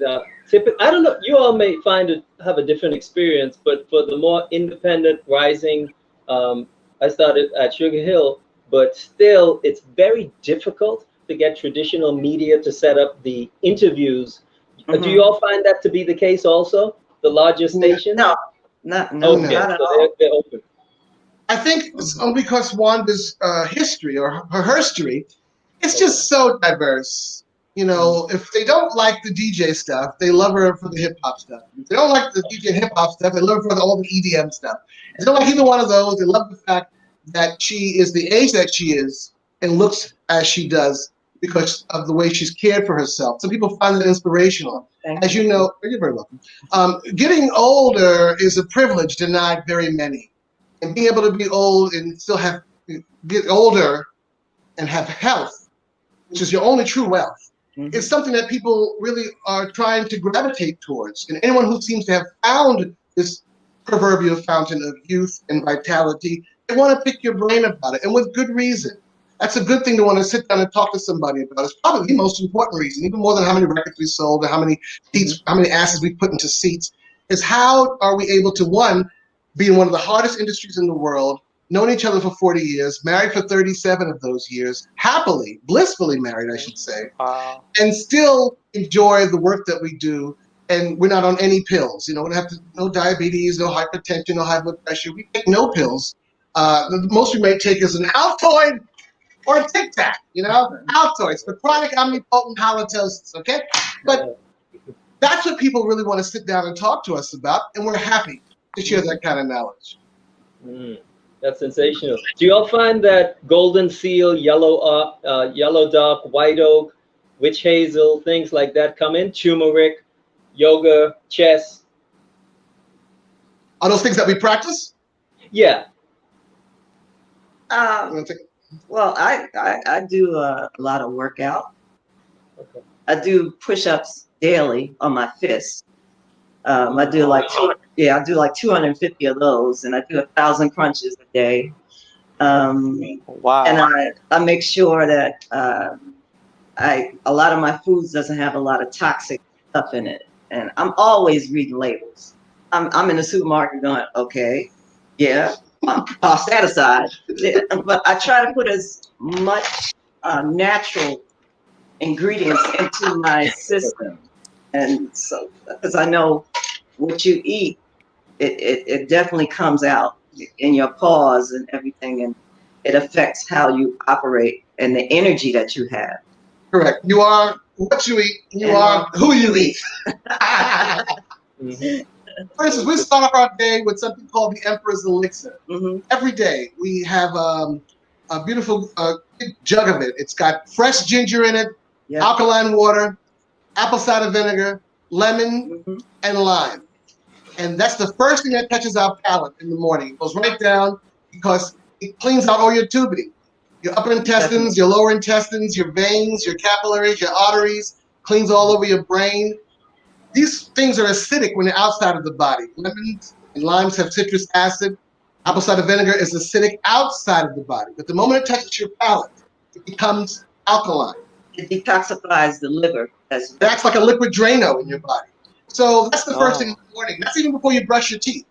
I don't know, you all may have a different experience, but for the more independent rising, I started at Sugar Hill, but still it's very difficult to get traditional media to set up the interviews. Do you all find that to be the case also? The larger stations? No, Okay, not at all. they're open. I think it's only because Wanda's history or her history, it's just so diverse. If they don't like the DJ stuff, they love her for the hip hop stuff. If they don't like the DJ hip hop stuff, they love her for all the EDM stuff. If they don't like either one of those, they love the fact that she is the age that she is and looks as she does because of the way she's cared for herself. Some people find it inspirational. As you know, you're very welcome. Getting older is a privilege denied very many. And being able to be old and still get older and have health, which is your only true wealth, is something that people really are trying to gravitate towards. And anyone who seems to have found this proverbial fountain of youth and vitality, they want to pick your brain about it, and with good reason. That's a good thing to want to sit down and talk to somebody about. It's probably the most important reason, even more than how many records we sold and how many seats, how many asses we put into seats, is how are we able to, one, be in one of the hardest industries in the world, known each other for 40 years, married for 37 of those years, happily, blissfully married, I should say, and still enjoy the work that we do. And we're not on any pills. We don't have no diabetes, no hypertension, no high blood pressure. We take no pills. The most we may take is an Altoid or a Tic Tac, Altoids for chronic omnipotent halitosis, okay? But that's what people really want to sit down and talk to us about, and we're happy to share that kind of knowledge. That's sensational. Do you all find that golden seal, yellow dock, white oak, witch hazel, things like that come in? Turmeric, yoga, chess? Are those things that we practice? Yeah. Well, I do a lot of workout. Okay. I do push-ups daily on my fists. I do like 250 of those, and I do 1,000 crunches a day. Wow! And I make sure that a lot of my foods doesn't have a lot of toxic stuff in it, and I'm always reading labels. I'm in the supermarket going, okay, yeah, toss that aside, but I try to put as much natural ingredients into my system, and so because I know what you eat, it definitely comes out in your pores and everything, and it affects how you operate and the energy that you have. Correct. You are what you eat. You are who you eat. For instance, we start off our day with something called the Emperor's Elixir. Every day we have a beautiful big jug of it. It's got fresh ginger in it, alkaline water, apple cider vinegar, lemon, and lime. And that's the first thing that touches our palate in the morning. It goes right down because it cleans out all your tubing. Your upper intestines, your lower intestines, your veins, your capillaries, your arteries, cleans all over your brain. These things are acidic when they're outside of the body. Lemons and limes have citrus acid. Apple cider vinegar is acidic outside of the body. But the moment it touches your palate, it becomes alkaline. It detoxifies the liver. That's like a liquid Drano in your body. So that's the first thing in the morning. That's even before you brush your teeth.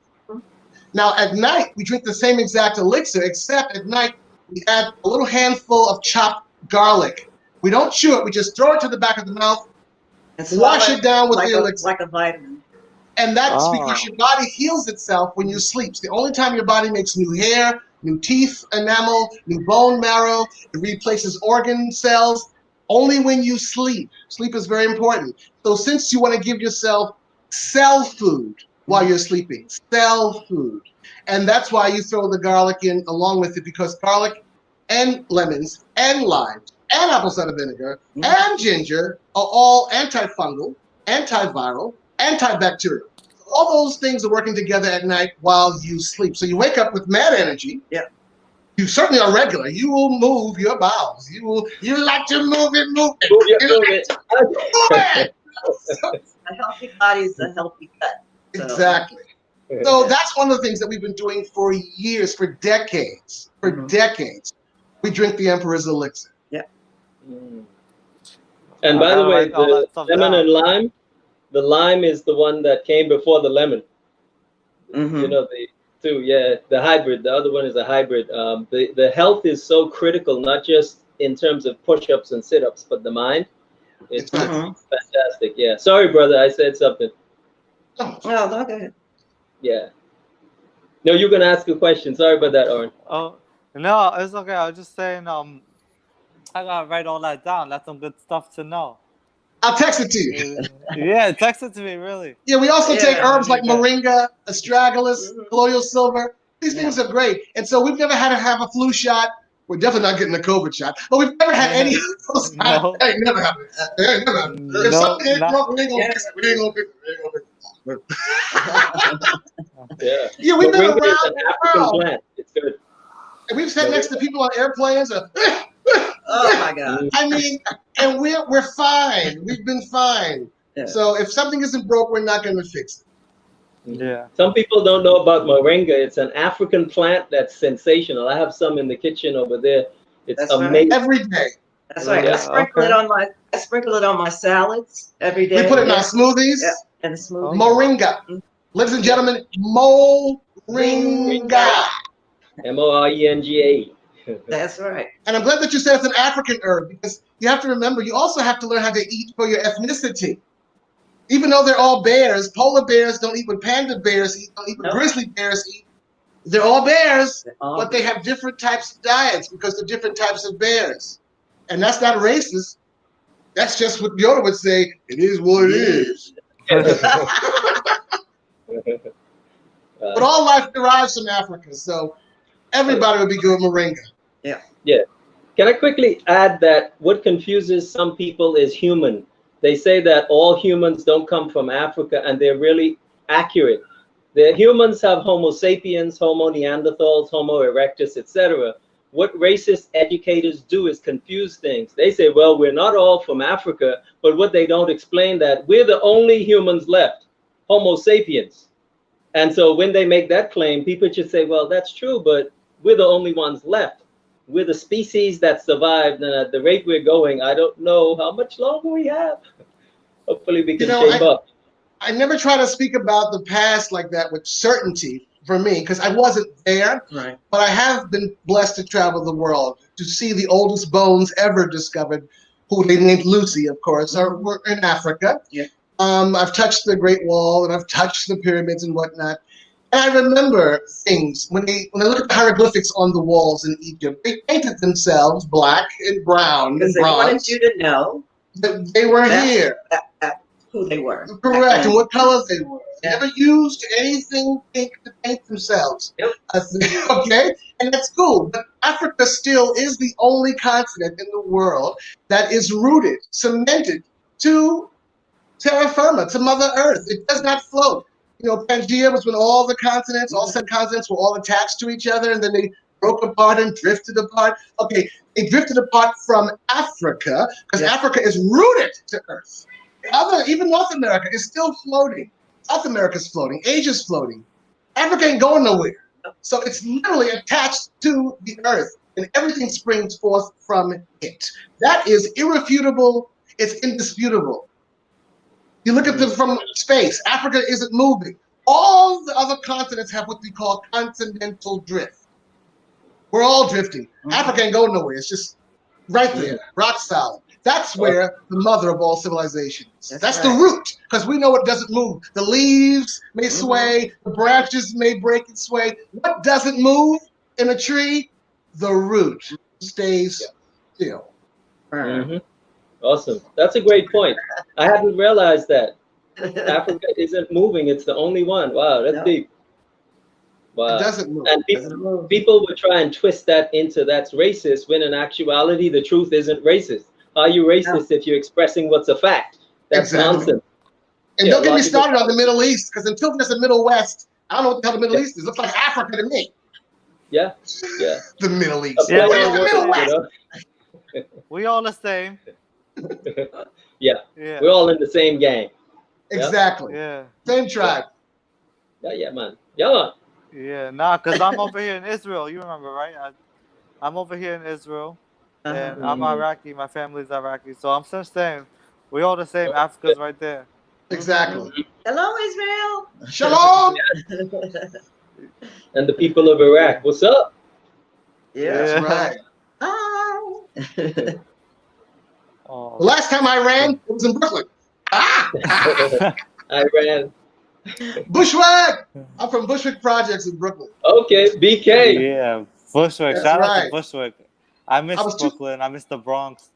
Now at night, we drink the same exact elixir, except at night, we add a little handful of chopped garlic. We don't chew it. We just throw it to the back of the mouth and wash it down with the elixir. Like a vitamin. And that's because your body heals itself when you sleep. It's the only time your body makes new hair, new teeth enamel, new bone marrow. It replaces organ cells only when you sleep. Sleep is very important. So since you want to give yourself cell food while you're sleeping, cell food. And that's why you throw the garlic in along with it, because garlic and lemons and limes and apple cider vinegar and ginger are all antifungal, antiviral, antibacterial. All those things are working together at night while you sleep. So you wake up with mad energy. Yeah. You certainly are regular. You will move your bowels. You like to move it. Move it. A healthy body is a healthy gut. So. Exactly. So that's one of the things that we've been doing for years, for decades. For decades. We drink the Emperor's Elixir. Yeah. And by the way, the lemon and lime, the lime is the one that came before the lemon. You know, the hybrid. The other one is a hybrid. The health is so critical, not just in terms of push-ups and sit-ups, but the mind. It's fantastic. Yeah. Sorry, brother, I said something. No, go ahead. Yeah. No, you're gonna ask a question. Sorry about that, Oren. Oh no, it's okay. I was just saying. I gotta write all that down. That's some good stuff to know. I'll text it to you. Yeah, text it to me, really. Yeah, we also take herbs like moringa, astragalus, colloidal silver. These things are great. And so we've never had to have a flu shot. We're definitely not getting the COVID shot. But we've never had any of those. No. That ain't never happened. That ain't never happened. If No, something ain't not- wrong, we ain't gonna fix it. We ain't gonna fix it. We ain't gonna fix it. Yeah. Yeah, we've been Moringa is around an the African world. plant. It's good. And we've sat next to people on airplanes. Oh my God. I mean, and we're fine. We've been fine. Yeah. So if something isn't broke, we're not going to fix it. Yeah. Some people don't know about moringa. It's an African plant that's sensational. I have some in the kitchen over there. It's That's right. amazing. Every day. That's right. Yeah, I sprinkle it on my salads every day. We put it in our smoothies. Yeah, and the smoothie. Moringa. Ladies and gentlemen, moringa. Moringa. That's right. And I'm glad that you said it's an African herb because you have to remember, you also have to learn how to eat for your ethnicity. Even though they're all bears, polar bears don't eat what panda bears eat, don't eat what grizzly bears eat. They're all bears, but they have different types of diets because they're different types of bears. And that's not racist. That's just what Yoda would say, it is what it is. But all life derives from Africa, so everybody would be good with moringa. Yeah. Can I quickly add that what confuses some people is human. They say that all humans don't come from Africa, and they're really accurate. The humans have Homo sapiens, Homo neanderthals, Homo erectus, etc. What racist educators do is confuse things. They say, well, we're not all from Africa, but what they don't explain that we're the only humans left, Homo sapiens. And so when they make that claim, people should say, well, that's true, but we're the only ones left. We're the species that survived, and at the rate we're going, I don't know how much longer we have. Hopefully we can shape up. I never try to speak about the past like that with certainty for me, because I wasn't there, Right. but I have been blessed to travel the world, to see the oldest bones ever discovered, who they named Lucy, of course, were in Africa. Yeah. I've touched the Great Wall, and I've touched the pyramids and whatnot. And I remember things when I look at the hieroglyphics on the walls in Egypt. They painted themselves black and brown Because and they wanted bronze. you to know That they were here. who they were. Correct, and what colors they were. They Yeah. never used anything pink to paint themselves. Yep. Okay, and that's cool. But Africa still is the only continent in the world that is rooted, cemented to terra firma, to Mother Earth. It does not float. You know, Pangea was when all the continents, all 7 continents were all attached to each other, and then they broke apart and drifted apart. Okay, they drifted apart from Africa, because Africa is rooted to Earth. Even North America is still floating. South America's floating. Asia's floating. Africa ain't going nowhere. So it's literally attached to the Earth, and everything springs forth from it. That is irrefutable. It's indisputable. You look at them from space. Africa isn't moving. All the other continents have what we call continental drift. We're all drifting. Africa ain't going nowhere. It's just right there, rock solid. That's where the mother of all civilizations. That's the root, because we know it doesn't move. The leaves may sway, the branches may break and sway. What doesn't move in a tree? The root stays still. Mm-hmm. Awesome. That's a great point. I hadn't realized that. Africa isn't moving. It's the only one. Wow, that's deep. Wow. It doesn't move. And people would try and twist that into that's racist, when in actuality, the truth isn't racist. How are you racist if you're expressing what's a fact? That's nonsense. And don't get me started on the Middle East, because until there's a Middle West, I don't know what the hell the Middle East is. It looks like Africa to me. Yeah. The Middle East. Yeah, Where's the Middle West? We all the same. Yeah. We're all in the same gang. Exactly. Yeah. Same tribe. Yeah, man. Yeah, man. Yeah, nah, because I'm over here in Israel. You remember, right? I'm over here in Israel, and I'm Iraqi. My family's Iraqi. So I'm just saying, we all the same. Africa's right there. Exactly. Hello, Israel. Shalom. And the people of Iraq, what's up? That's right. Hi. The last time I ran, it was in Brooklyn. I ran. Bushwick. I'm from Bushwick Projects in Brooklyn. Okay, BK. Yeah, Bushwick. That's Shout out right. to Bushwick. I miss Brooklyn. I miss the Bronx.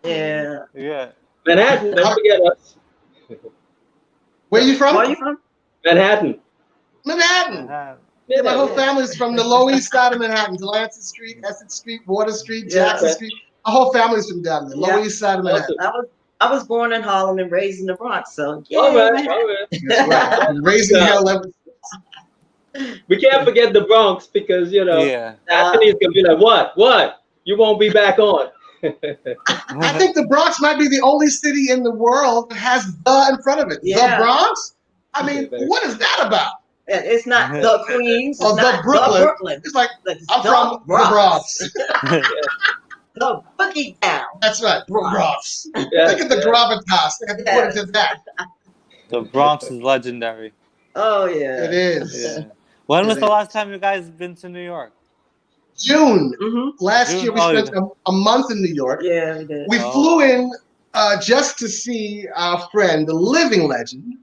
Yeah. Yeah. Manhattan, don't forget us. Where are you from? Where are you from? Manhattan. Manhattan. Yeah, been my there. whole family's from the Lower East Side of Manhattan, Delancey Street, Essex Street, Water Street, Jackson Okay. Street. My whole family's from down there, Lower Yeah. East Side of Manhattan. Awesome. I was born in Harlem and raised in the Bronx, so yeah. All right, all right. That's right. Raising Yeah. hell ever. We can't forget the Bronx because Yeah. Anthony's gonna be like, what? You won't be back on. I think the Bronx might be the only city in the world that has "the" in front of it. Yeah. The Bronx? I mean, Yeah, what is that about? It's not the Queens. It's Or the not Brooklyn. the Brooklyn. It's like, It's I'm from the Bronx. The Boogie Down. That's right, Bronx. Bronx. Yeah, Look at the yeah. gravitas. They have to put it to that. The Bronx is legendary. Oh yeah. It is. Yeah. When was the last time you guys been to New York? June. Mm-hmm. Last June, year, we oh, spent a month in New York. Yeah, we did. We Oh. flew in just to see our friend, the living legend,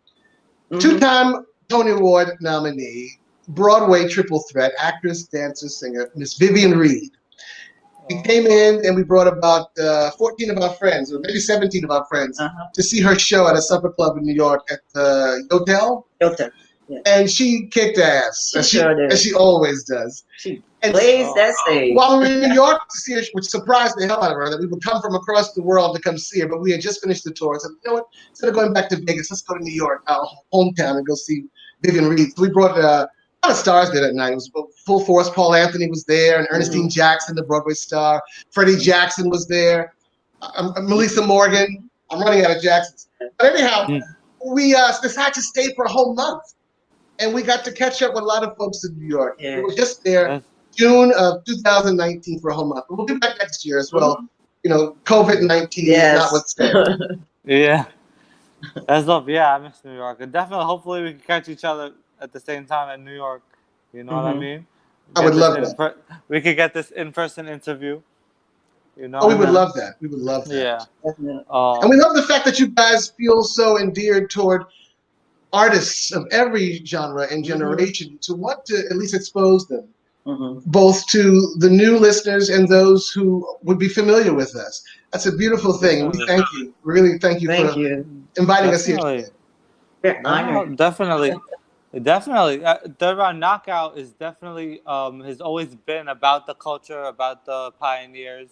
Mhm. two-time Tony Award nominee, Broadway triple threat, actress, dancer, singer, Miss Vivian Reed. We came in and we brought about 14 of our friends, or maybe 17 of our friends, Uh-huh. to see her show at a supper club in New York at the hotel. Hilton. And she kicked ass, She sure did. as she always does. She And blazed that stage. while we were in New York to see her, which surprised the hell out of her, that we would come from across the world to come see her, but we had just finished the tour. So, you know what? Instead of going back to Vegas, let's go to New York, our hometown, and go see Vivian Reed. So we brought a lot of stars there that night. It was full force. Paul Anthony was there, and Ernestine Jackson, the Broadway star. Freddie Jackson was there. Melissa Morgan. I'm running out of Jacksons. But anyhow, we decided to stay for a whole month. And we got to catch up with a lot of folks in New York. Yeah. We were just there That's- June of 2019 for a whole month. We'll be back next year as well. You know, COVID-19 Yes. notwithstanding. Yeah. That's dope. Yeah, I miss New York. And definitely, hopefully, we can catch each other at the same time in New York. You know what I Mhm. mean? I would Get love this we could get this in-person interview. You know? Oh, we would and love that. We would love that. Yeah. Definitely. And we love the fact that you guys feel so endeared toward artists of every genre and generation to want to at least expose them, Mhm. both to the new listeners and those who would be familiar with us. That's a beautiful thing. We thank you. Really thank you Thank for you. inviting us here. Definitely. We're No, honored. definitely. Definitely. Third Round Knockout is definitely has always been about the culture, about the pioneers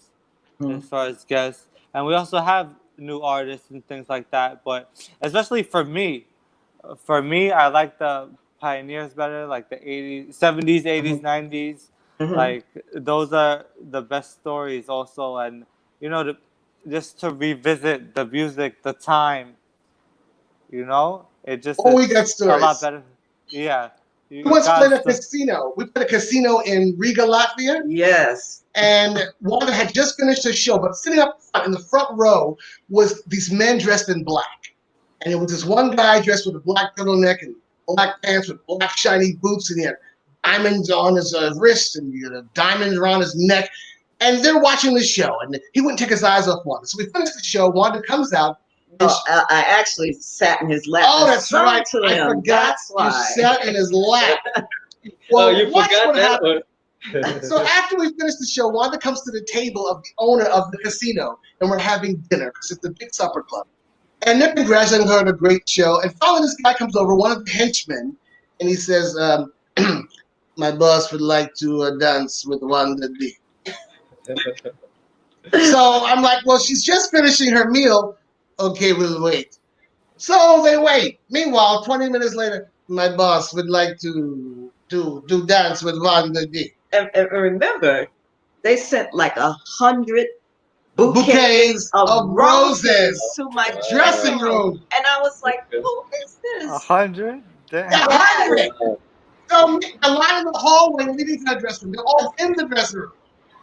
as far as guests. And we also have new artists and things like that. But especially for me, I like the pioneers better, like the 80s, 70s, 80s, 90s. Mhm. Like those are the best stories also. And, you know, just to revisit the music, the time, you know, it just Oh, we is got a stories. lot better. Yeah. We once got played a some- casino. We played a casino in Riga, Latvia. Yes. And Wanda had just finished her show, but sitting up front in the front row was these men dressed in black. And it was this one guy dressed with a black turtleneck and black pants with black shiny boots, and he had diamonds on his wrist and diamonds around his neck. And they're watching the show, and he wouldn't take his eyes off Wanda. So we finished the show. Wanda comes out. And I actually sat in his lap. oh, and that's sung right. to I him. forgot That's you why. sat in his lap. Oh, you watch forgot what that happened. one. So after we finish the show, Wanda comes to the table of the owner of the casino, and we're having dinner because it's a big supper club. And they're congratulating her on a great show. And finally, this guy comes over, one of the henchmen, and he says, my boss would like to dance with Wanda D. So I'm like, well, she's just finishing her meal. Okay, we'll wait. So they wait. Meanwhile, 20 minutes later, my boss would like to do dance with Wanda D. And remember, they sent like 100 Bouquets of roses to my dressing room. And I was like, who is this? 100? Damn. 100. So a line in the hallway leading to the dressing room. They're all in the dressing room.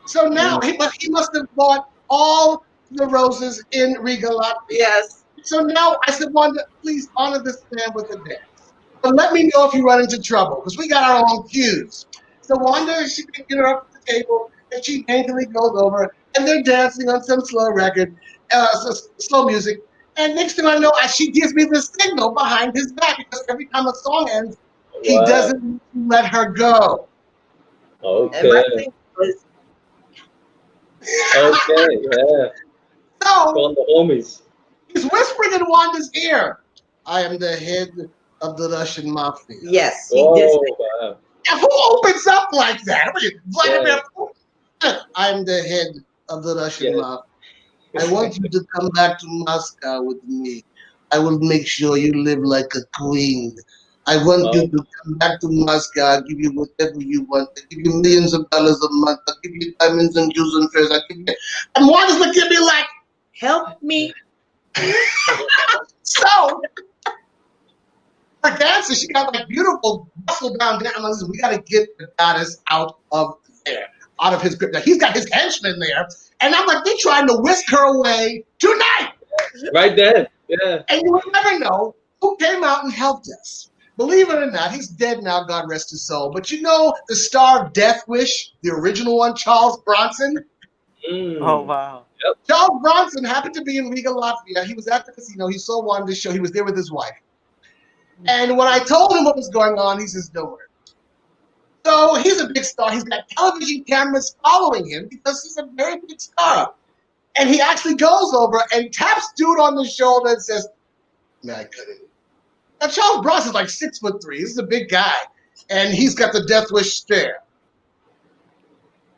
So now he must have bought all the roses in Riga, Latvia. Yes. So now I said, Wanda, please honor this man with a dance. But let me know if you run into trouble, because we got our own cues. So Wanda, she picked her up at the table, and she daintily goes over, and they're dancing on some slow record, slow music. And next thing I know, she gives me the signal behind his back, because every time a song ends, he Wow. doesn't let her go. And my Okay. thing was, Okay. Yeah. So Call the homies. he's whispering in Wanda's ear, I am the head of the Russian mafia. yes, he did Oh say. wow. Who opens up like that? What are you, Vladimir Yeah. Putin? I'm the head of the Russian Yeah. mafia. I want you to come back to Moscow with me. I will make sure you live like a queen. I want you to come back to Moscow. I'll give you whatever you want. I'll give you millions of dollars a month. I'll give you diamonds and jewels and furs. I'll give you... And one is looking at me like, Help me. so her dancer, she got like beautiful muscle bound down. Listen, we got to get the goddess out of there, out of his grip. Now he's got his henchmen there, and I'm like, they're trying to whisk her away tonight. Right then. Yeah. And you will never know who came out and helped us. Believe it or not, he's dead now, God rest his soul. But you know the star of Death Wish, the original one, Charles Bronson? Oh, wow. Charles Bronson happened to be in Riga, Latvia. He was at the casino. He so wanted to show. He was there with his wife. And when I told him what was going on, he says, don't worry. So he's a big star. He's got television cameras following him because he's a very big star. And he actually goes over and taps dude on the shoulder and says, "Man, I cut it." Now, Charles Bronson's like 6'3". He's a big guy. And he's got the Death Wish stare.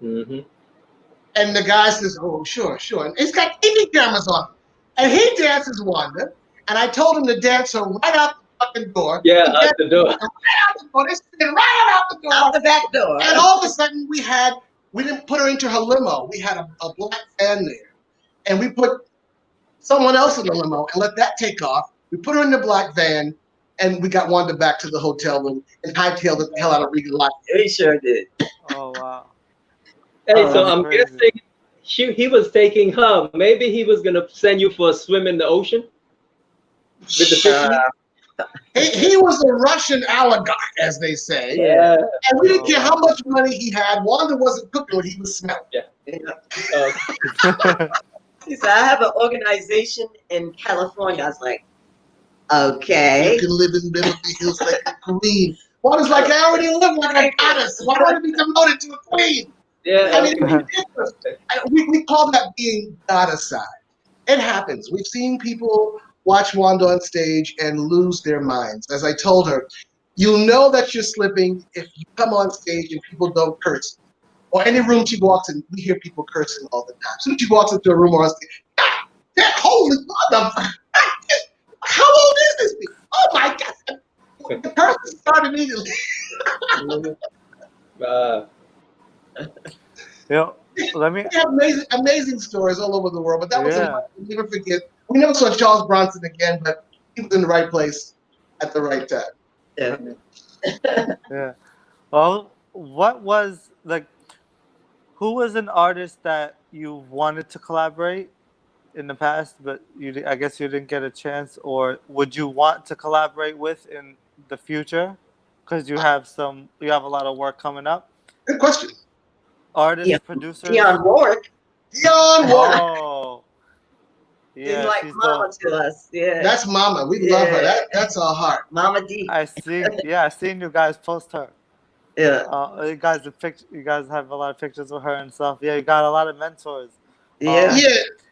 Mm-hmm. And the guy says, "Oh, sure, sure." And he's got TV cameras on him. And he dances Wanda. And I told him to dance her right out the fucking door. Yeah, out the door. Right out the door. They spin right out the door. Out the back door. And all of a sudden, we didn't put her into her limo. We had a black van there. And we put someone else in the limo and let that take off. We put her in the black van, and we got Wanda back to the hotel room and hightailed it the hell out of Riga, Latvia. He sure did. Oh, wow. Hey, Oh, so that's I'm crazy. guessing he was taking her. Maybe he was gonna send you for a swim in the ocean with the fishermen. He was a Russian oligarch, as they say. Yeah. And we didn't care how much money he had. Wanda wasn't cooking what he was smelling. He said, I have an organization in California. I was like, okay. You can live in Beverly Hills like a queen. Wanda's like, I already live like a goddess. Why want to be promoted to a queen? Yeah. I mean, we call that being goddessified. It happens. We've seen people watch Wanda on stage and lose their minds. As I told her, you'll know that you're slipping if you come on stage and people don't curse. Or any room she walks in, we hear people cursing all the time. As soon as she walks into a room or on stage, that holy mother, how old is this thing? Oh my God. The person started immediately. Let me. We have amazing stories all over the world, but that was we'll never forget. We never saw Charles Bronson again, but he was in the right place at the right time. Yeah. Well, what was who was an artist that you wanted to collaborate in the past, but I guess you didn't get a chance, or would you want to collaborate with in the future? Because you have a lot of work coming up. Good question. Artists, producers. Dionne Warwick. Dionne Warwick. Oh. Yeah, she's like mama to us. Yeah. That's mama. We love her. That's our heart. Mama D. I seen you guys post her. Yeah. You guys have a lot of pictures with her and stuff. Yeah, you got a lot of mentors. Yeah.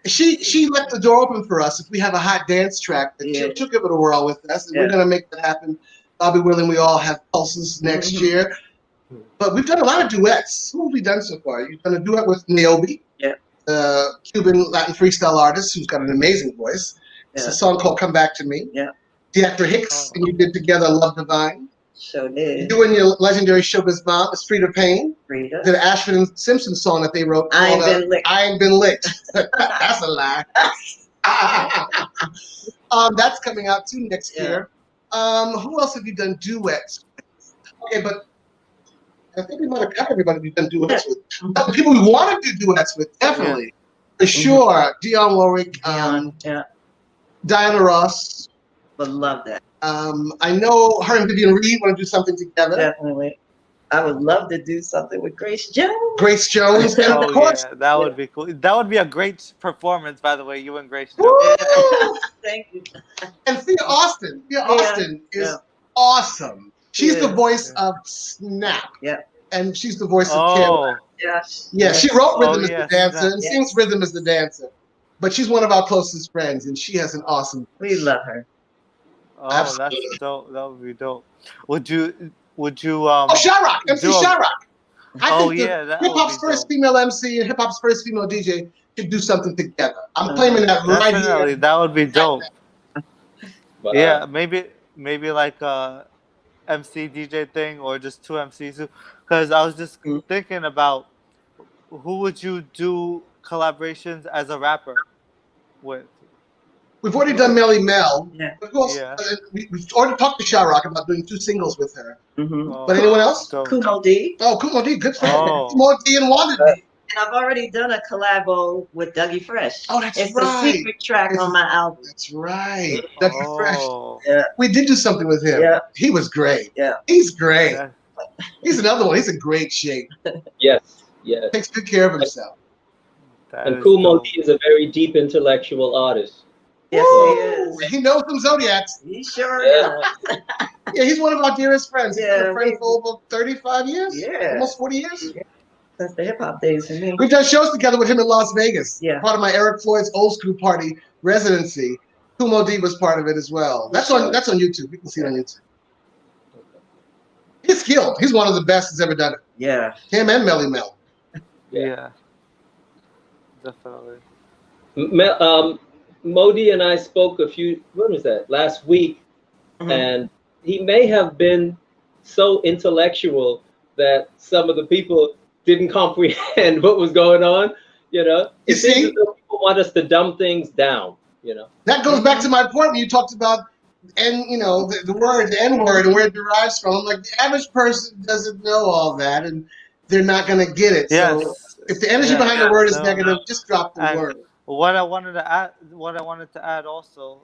She left the door open for us. If we have a hot dance track, she'll give it a whirl with us, and we're gonna make that happen. I'll be willing. We all have pulses next year. But we've done a lot of duets. Who have we done so far? You've done a duet with Niobe, Cuban Latin freestyle artist who's got an amazing voice. It's a song called "Come Back to Me." Yeah. Dr. Hicks and you did together "Love Divine." Sure did. You and your legendary showbiz mom is Frida Payne. Frida. Did an Ashford and Simpson song that they wrote I called Ain't Been Licked. I Ain't Been Licked. That's a lie. That's coming out too next year. Who else have you done duets with? Okay, but I think we might have got everybody we've done duets with. But the people we want to do duets with, definitely. For sure. Dionne Warwick, Diana Ross. Would love that. I know her and Vivian Reed want to do something together. Definitely. I would love to do something with Grace Jones. Grace Jones. And of course, that would be cool. That would be a great performance, by the way, you and Grace Jones. Woo! Thank you. And Thea Austin. Thea Austin is awesome. She's the voice of Snap. Yeah. And she's the voice of Kim. Yeah, she wrote Rhythm as the Dancer and sings Rhythm as the Dancer. But she's one of our closest friends, and she has an awesome voice. We love her. Oh, absolutely. That's dope. That would be dope. would you Oh, Shyrock, MC do a- Shyrock. I Oh, think yeah, that hip would hop's be first dope. female MC and hip hop's first female DJ should do something together. I'm claiming that right Definitely, here. that would be dope. But, Yeah, maybe like a MC DJ thing or just two MCs. Because I was just Mm. thinking about who would you do collaborations as a rapper with? We've already done Melly Mel. Yeah. Of course, Yeah. we've already talked to Shyrock about doing 2 singles with her. Mm-hmm. Oh, But anyone else? dope. Kumo D. Oh, Kumo D, good friend. Oh. Kumo D and Wanda D. And I've already done a collabo with Dougie Fresh. Oh, that's it's right. a secret track on my album. That's right. Dougie Fresh. Oh. We did do something with him. Yeah. He was great. Yeah. He's great. That- He's another one. He's in great shape. yes, yes. Takes good care of himself. that And is Kumo dope. D is a very deep intellectual artist. Yes, Woo! he is. He knows some Zodiacs. He sure Yeah. does. Yeah, he's one of our dearest friends. He's been Yeah, a friend for over 35 years. Yeah. Almost 40 years. Since the hip hop days for me. We've done shows together with him in Las Vegas. Yeah. Part of my Eric Floyd's Old School Party residency. Kumo D was part of it as well. That's on YouTube. You can see it on YouTube. He's skilled. He's one of the best that's ever done it. Yeah. Him and Melly Mel. Yeah. Definitely. Modi and I spoke when was that? Last week. Mhm. And he may have been so intellectual that some of the people didn't comprehend what was going on. You It seems see? as though people want us to dumb things down. That goes back to my point when you talked about the word, the N-word, and where it derives from. I'm like, the average person doesn't know all that, and they're not going to get it. Yes. So if the energy Yeah. behind the word is No. negative, just drop the And word. what I wanted to add also,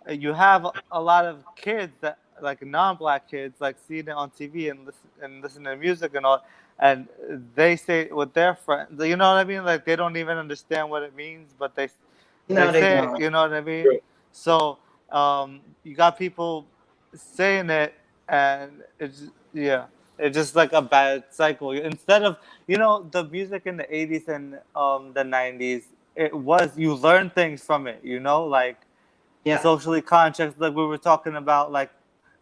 you have a lot of kids that like non-black kids like seeing it on TV and listen to music and all, and they say with their friends, you know what I mean? Like they don't even understand what it means, but they No, they say don't. it, you know what I mean? True. So you got people saying it, and it's just like a bad cycle. Instead of the music in the 80s and the 90s, you learn things from it. Like Yeah. socially conscious, like we were talking about, like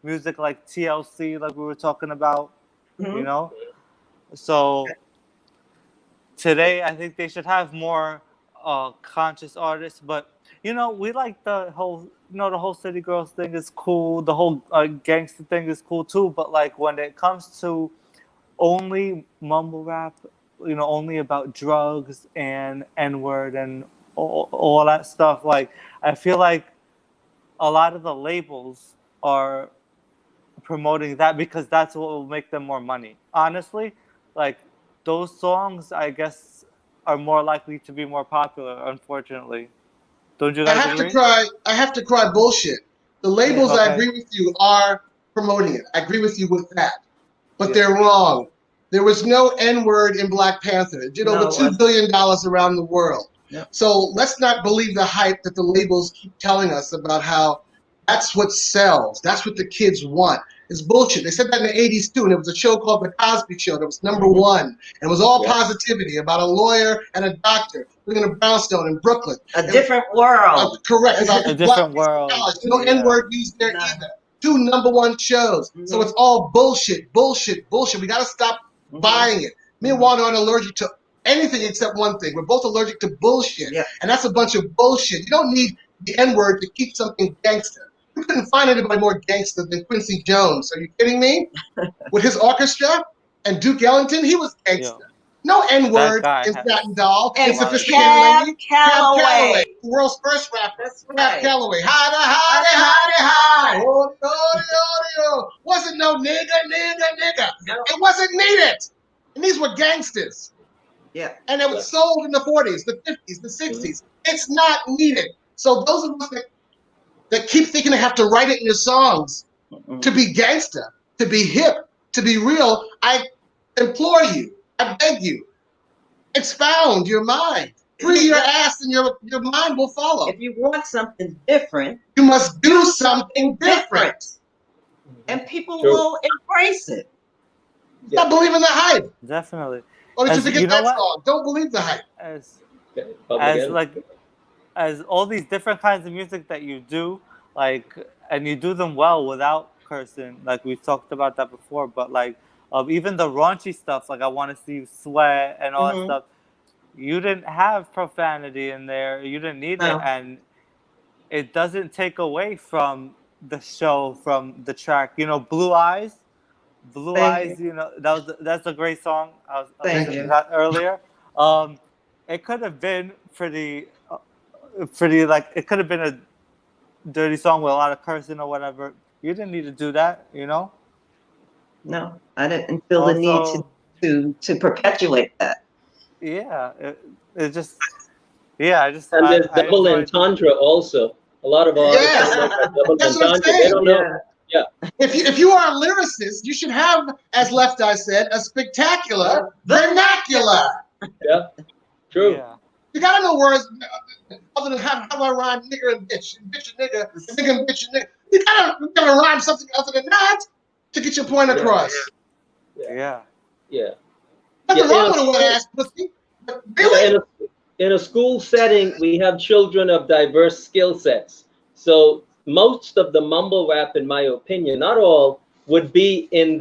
music like TLC, like we were talking about. Mhm. So today I think they should have more conscious artists, but we like the whole City Girls thing is cool, the whole gangster thing is cool too, but like when it comes to only mumble rap, only about drugs and N-word and all that stuff, like I feel like a lot of the labels are promoting that because that's what will make them more money. Honestly, like those songs, I guess, are more likely to be more popular. Unfortunately, don't you I guys have agree? to cry. I have to cry bullshit. The labels, I Okay. agree with you, are promoting it. I agree with you with that. But Yeah. they're wrong. There was no N-word in Black Panther. It did No, over it $2 billion around the world. Yeah. So let's not believe the hype that the labels keep telling us about how that's what sells. That's what the kids want. It's bullshit. They said that in the 80s too, and it was a show called The Cosby Show that was number one. And it was all Yeah. positivity about a lawyer and a doctor living in a brownstone in Brooklyn. A different world. Correct. About A the different black world. college. No Yeah. N-word used there No. either. 2 number-1 shows. So Mhm. it's all bullshit, bullshit, bullshit. We got to stop Mhm. buying it. Me and Wanda aren't allergic to anything except one thing. We're both allergic to bullshit. Yeah. And that's a bunch of bullshit. You don't need the N-word to keep something gangster. You couldn't find anybody more gangster than Quincy Jones. Are you kidding me? With his orchestra and Duke Ellington, he was gangster. No N-word That guy in has Satin Doll And and Sophisticated Cab Lady. Calloway. The world's first rapper. That's Cab right. Calloway. Hide, hide, hide, hide. Oh, oh, oh. Wasn't no nigga. No. It wasn't needed. And these were gangsters. Yeah. And it was sold in the 40s, the 50s, the 60s. It's not needed. So those of us that keep thinking they have to write it in your songs Mhm. to be gangster, to be hip, to be real, I implore you, I beg you, expound your mind. Free your ass and your mind will follow. If you want something different, You must do something different. and people True. will embrace it. Stop believing the hype. Definitely. Or did you As- forget you know that what? song? Don't believe the hype. As Okay, Public as all these different kinds of music that you do, like, and you do them well without cursing. Like we've talked about that before, but like even the raunchy stuff, like I want to see you sweat and all that stuff. You didn't have profanity in there. You didn't need it, and it doesn't take away from the show, from the track. You know, Blue Eyes. Blue Thank Eyes, you know, that's a great song. I was Thank listening to you. that earlier. It could have been pretty like it could have been a dirty song with a lot of cursing or whatever. You didn't need to do that, you know. No, I didn't feel the need Also, to perpetuate that. yeah, it just yeah. And there's I double enjoyed. entendre also. A lot of artists Yes. don't like that double That's what I'm entendre. They saying. don't know. Yeah. If you are a lyricist, you should have, as Left Eye said, a spectacular vernacular. Yeah. True. Yeah. You gotta know words other than how do I rhyme nigger and bitch and nigga and bitch and nigga. You gotta rhyme something other than that to get your point across. Yeah. Yeah. Nothing Yeah, wrong with a wet ass pussy. But Yeah, really? in a school setting, we have children of diverse skill sets. So most of the mumble rap, in my opinion, not all, would be in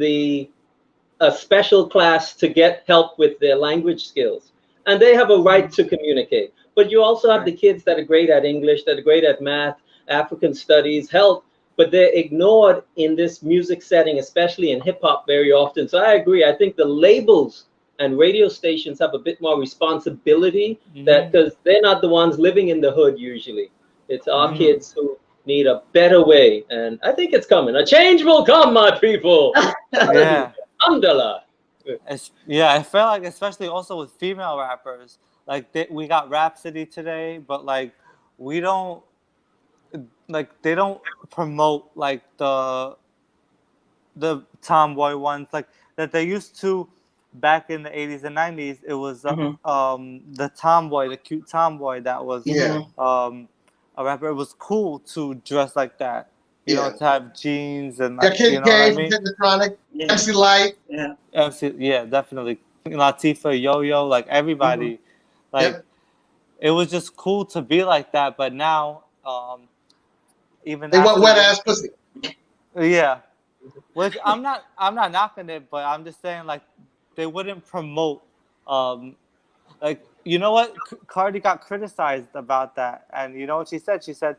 a special class to get help with their language skills. And they have a right to communicate. But you also have the kids that are great at English, that are great at math, African studies, health, but they're ignored in this music setting, especially in hip hop very often. So I agree. I think the labels and radio stations have a bit more responsibility that because they're not the ones living in the hood usually. It's our kids who need a better way. And I think it's coming. A change will come, my people. Yeah. Alhamdulillah. Yeah, I felt like, especially also with female rappers, like we got Rhapsody today, but like we don't, like they don't promote like the tomboy ones like that they used to back in the 80s and 90s. It was the tomboy, the cute tomboy that was a rapper. It was cool to dress like that. You know, to have jeans and like, Kid you know what I Game, mean? Technotronic, MC Light. Yeah, definitely. Latifah, Yo-Yo, like everybody. Like it was just cool to be like that. But now, even they want after wet ass pussy. Yeah, which I'm not knocking it, but I'm just saying like they wouldn't promote. Like you know what, Cardi got criticized about that, and you know what she said? She said,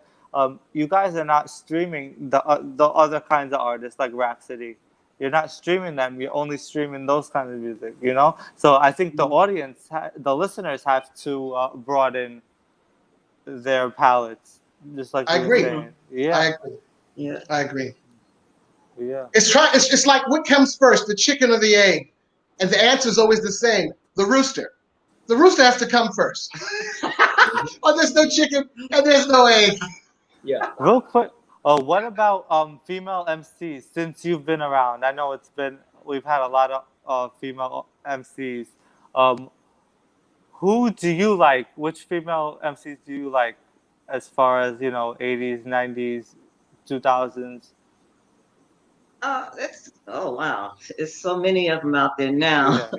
"You guys are not streaming the other kinds of artists like Rhapsody. You're not streaming them. You're only streaming those kinds of music. You know." So I think the audience, the listeners, have to broaden their palettes, just like I you were agree. saying. Yeah, I agree. Yeah, I agree. Yeah. It's like what comes first, the chicken or the egg, and the answer is always the same: the rooster. The rooster has to come first. Or there's no chicken and there's no egg. Yeah. Real quick, what about female MCs? Since you've been around, I know we've had a lot of female MCs. Who do you like? Which female MCs do you like, as far as 80s, 90s, 2000s? Oh wow, there's so many of them out there now.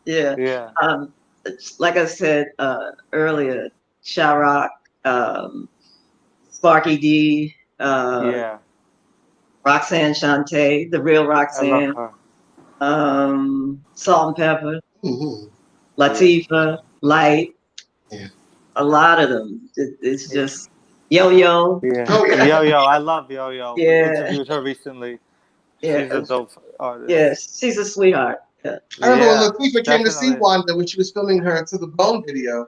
Yeah. Yeah. Like I said earlier, Sharrock, Sparky D, Roxanne Shante, the real Roxanne, Salt and Pepper, Latifah, Light, a lot of them. It's just Yo-Yo. Yo-Yo, I love Yo-Yo. Yeah. We interviewed her recently. She's a dope artist. Yes, she's a sweetheart. I remember when Latifah came to see Wanda when she was filming her To the Bone video.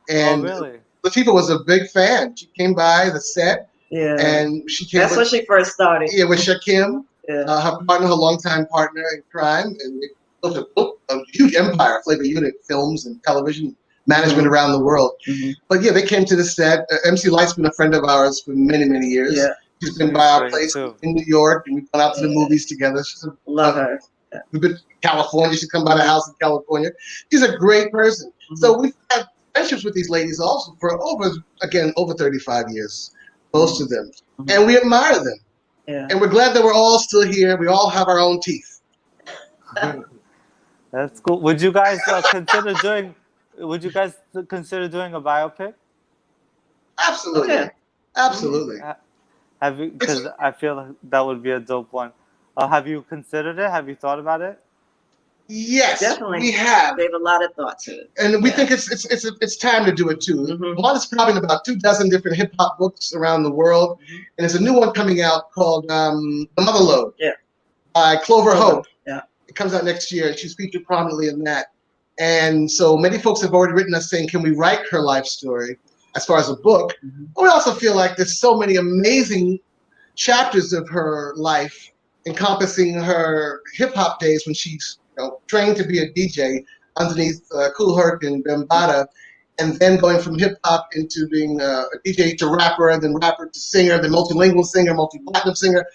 And really? Latifah was a big fan. She came by the set. Yeah. And she came. That's when she first started. Yeah, with Shakim, her partner, her longtime partner in crime. And they built a huge empire, Flavor Unit Films and television management around the world. But yeah, they came to the set. MC Light's been a friend of ours for many, many years. Yeah. She's been by our place in New York, and we've gone out to the movies together. Love her. We've been to California. She come by the house in California. She's a great person. So we've had friendships with these ladies also for over 35 years, most of them. And we admire them. Yeah. And we're glad that we're all still here. We all have our own teeth. That's cool. Would you guys consider doing? Would you guys consider doing a biopic? Absolutely. Absolutely. Have you? Because I feel like that would be a dope one. Have you considered it? Have you thought about it? Yes, Definitely. we have. Gave a lot of thought to it. And we Yeah. think it's time to do it too. Mhm. One is probably in about 24 different hip hop books around the world, and there's a new one coming out called The Mother Lode Yeah. by Clover Hope. Yeah. It comes out next year, and she's featured prominently in that. And so many folks have already written us saying, can we write her life story as far as a book? But we also feel like there's so many amazing chapters of her life encompassing her hip hop days when she's trained to be a DJ underneath Kool Herc and Bambaataa, and then going from hip hop into being a DJ to rapper, and then rapper to singer, then multilingual singer, multi-platinum singer.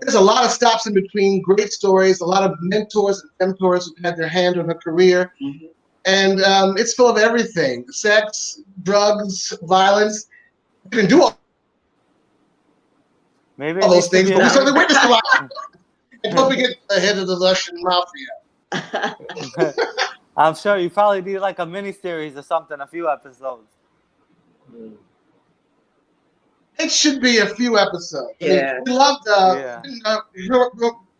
There's a lot of stops in between, great stories, a lot of mentors and mentors who had their hand on her career. Mhm. And it's full of everything: sex, drugs, violence. You can do all Maybe those things, but we a, certainly witnessed a lot. And don't forget the head of the Russian mafia. I'm sure you probably need like a mini series or something, a few episodes. It should be a few episodes. Yeah. We loved Yeah.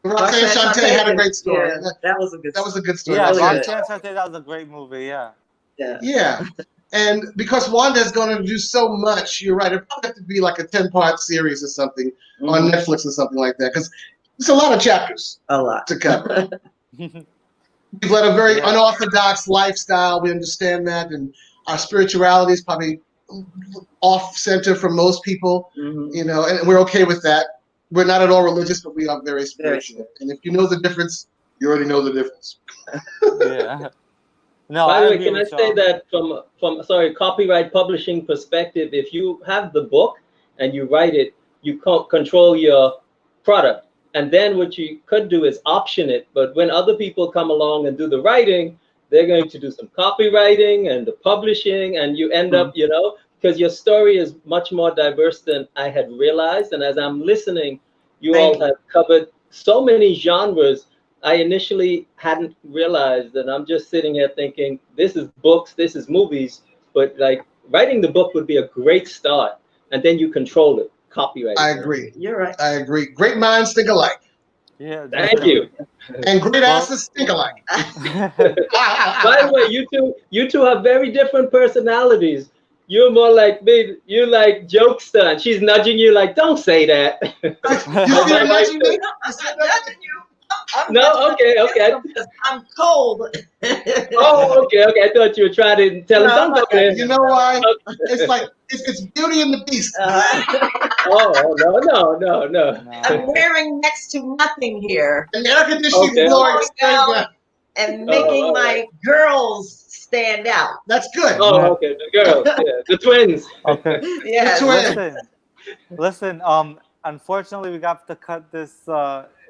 Roxanne Shante had a great story. Yeah, that was a good. That was a good story. Yeah, Really good. Roxanne Shante, that was a great movie. Yeah. Yeah. Yeah. And because Wanda's going to do so much, you're right. It probably have to be like a 10-part series or something on Mhm. Netflix or something like that. Because it's a lot of chapters A lot to cover. We've led a very unorthodox lifestyle. We understand that. And our spirituality is probably off center for most people, Mhm. and we're okay with that. We're not at all religious, but we are very spiritual. And if you know the difference, you already know the difference. Yeah. No, By I the way, agree can I with say y'all. that from copyright publishing perspective, if you have the book and you write it, you control your product. And then what you could do is option it. But when other people come along and do the writing, they're going to do some copywriting and the publishing, and you end up, because your story is much more diverse than I had realized. And as I'm listening, you all have covered so many genres I initially hadn't realized. And I'm just sitting here thinking, this is books, this is movies, but like writing the book would be a great start. And then you control it, copyright. I agree. You're right. I agree. Great minds think alike. Yeah. Thank you. And great asses think alike. By the way, you two have very different personalities. You're more like me. You're like jokester, and she's nudging you like, "Don't say that." You see her nudging me? I'm not nudging you. I'm No, nudging okay. you because I'm cold. Oh, okay. I thought you were trying to tell him No, don't go there. You know why? It's like it's Beauty and the Beast. Oh no. I'm wearing next to nothing here And the air conditioning Okay. blowing straight down. and making all my right. girls stand out. That's good. Oh, okay. The girls, the twins. Okay. Yes. Listen. Unfortunately, we got to cut this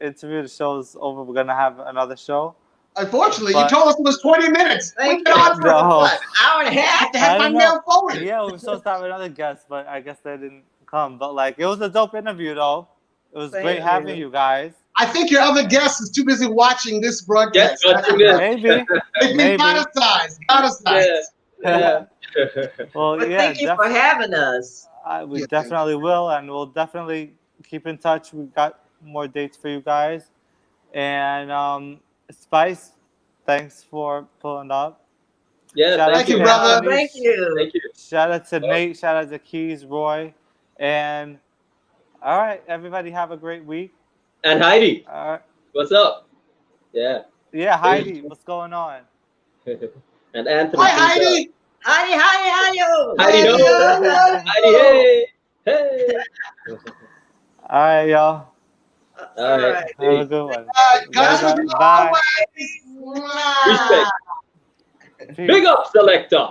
interview. The show's over. We're gonna have another show. Unfortunately, But- you told us it was 20 minutes. Thank We've been on for No. what? Hour and a I half. have to have I my don't mail know. forward. Yeah, we were supposed to have another guest, but I guess they didn't come. But like, it was a dope interview, though. It was Thank great having you. you guys. I think your other guest is too busy watching this broadcast. Yes, watching this. Maybe. They've been Maybe. goddessized. Yeah. Well, But yeah. thank you for having us. We Yeah, definitely will, and we'll definitely keep in touch. We've got more dates for you guys. And Spice, thanks for pulling up. Yeah. Shout out Thank to you, brother. Anthony. Thank you. Thank you. Shout out to Nate. Shout out to Keys, Roy. And all right, everybody have a great week. And Heidi, All right. what's up? Yeah. Yeah, Heidi, what's going on? And Anthony. Hi, Heidi. Heidi. Heidi, ho. Heidi, hey. Hey. All right, y'all. All right. Have a good one. Guys, Bye. with you Bye. always. Respect. Peace. Big up, selector.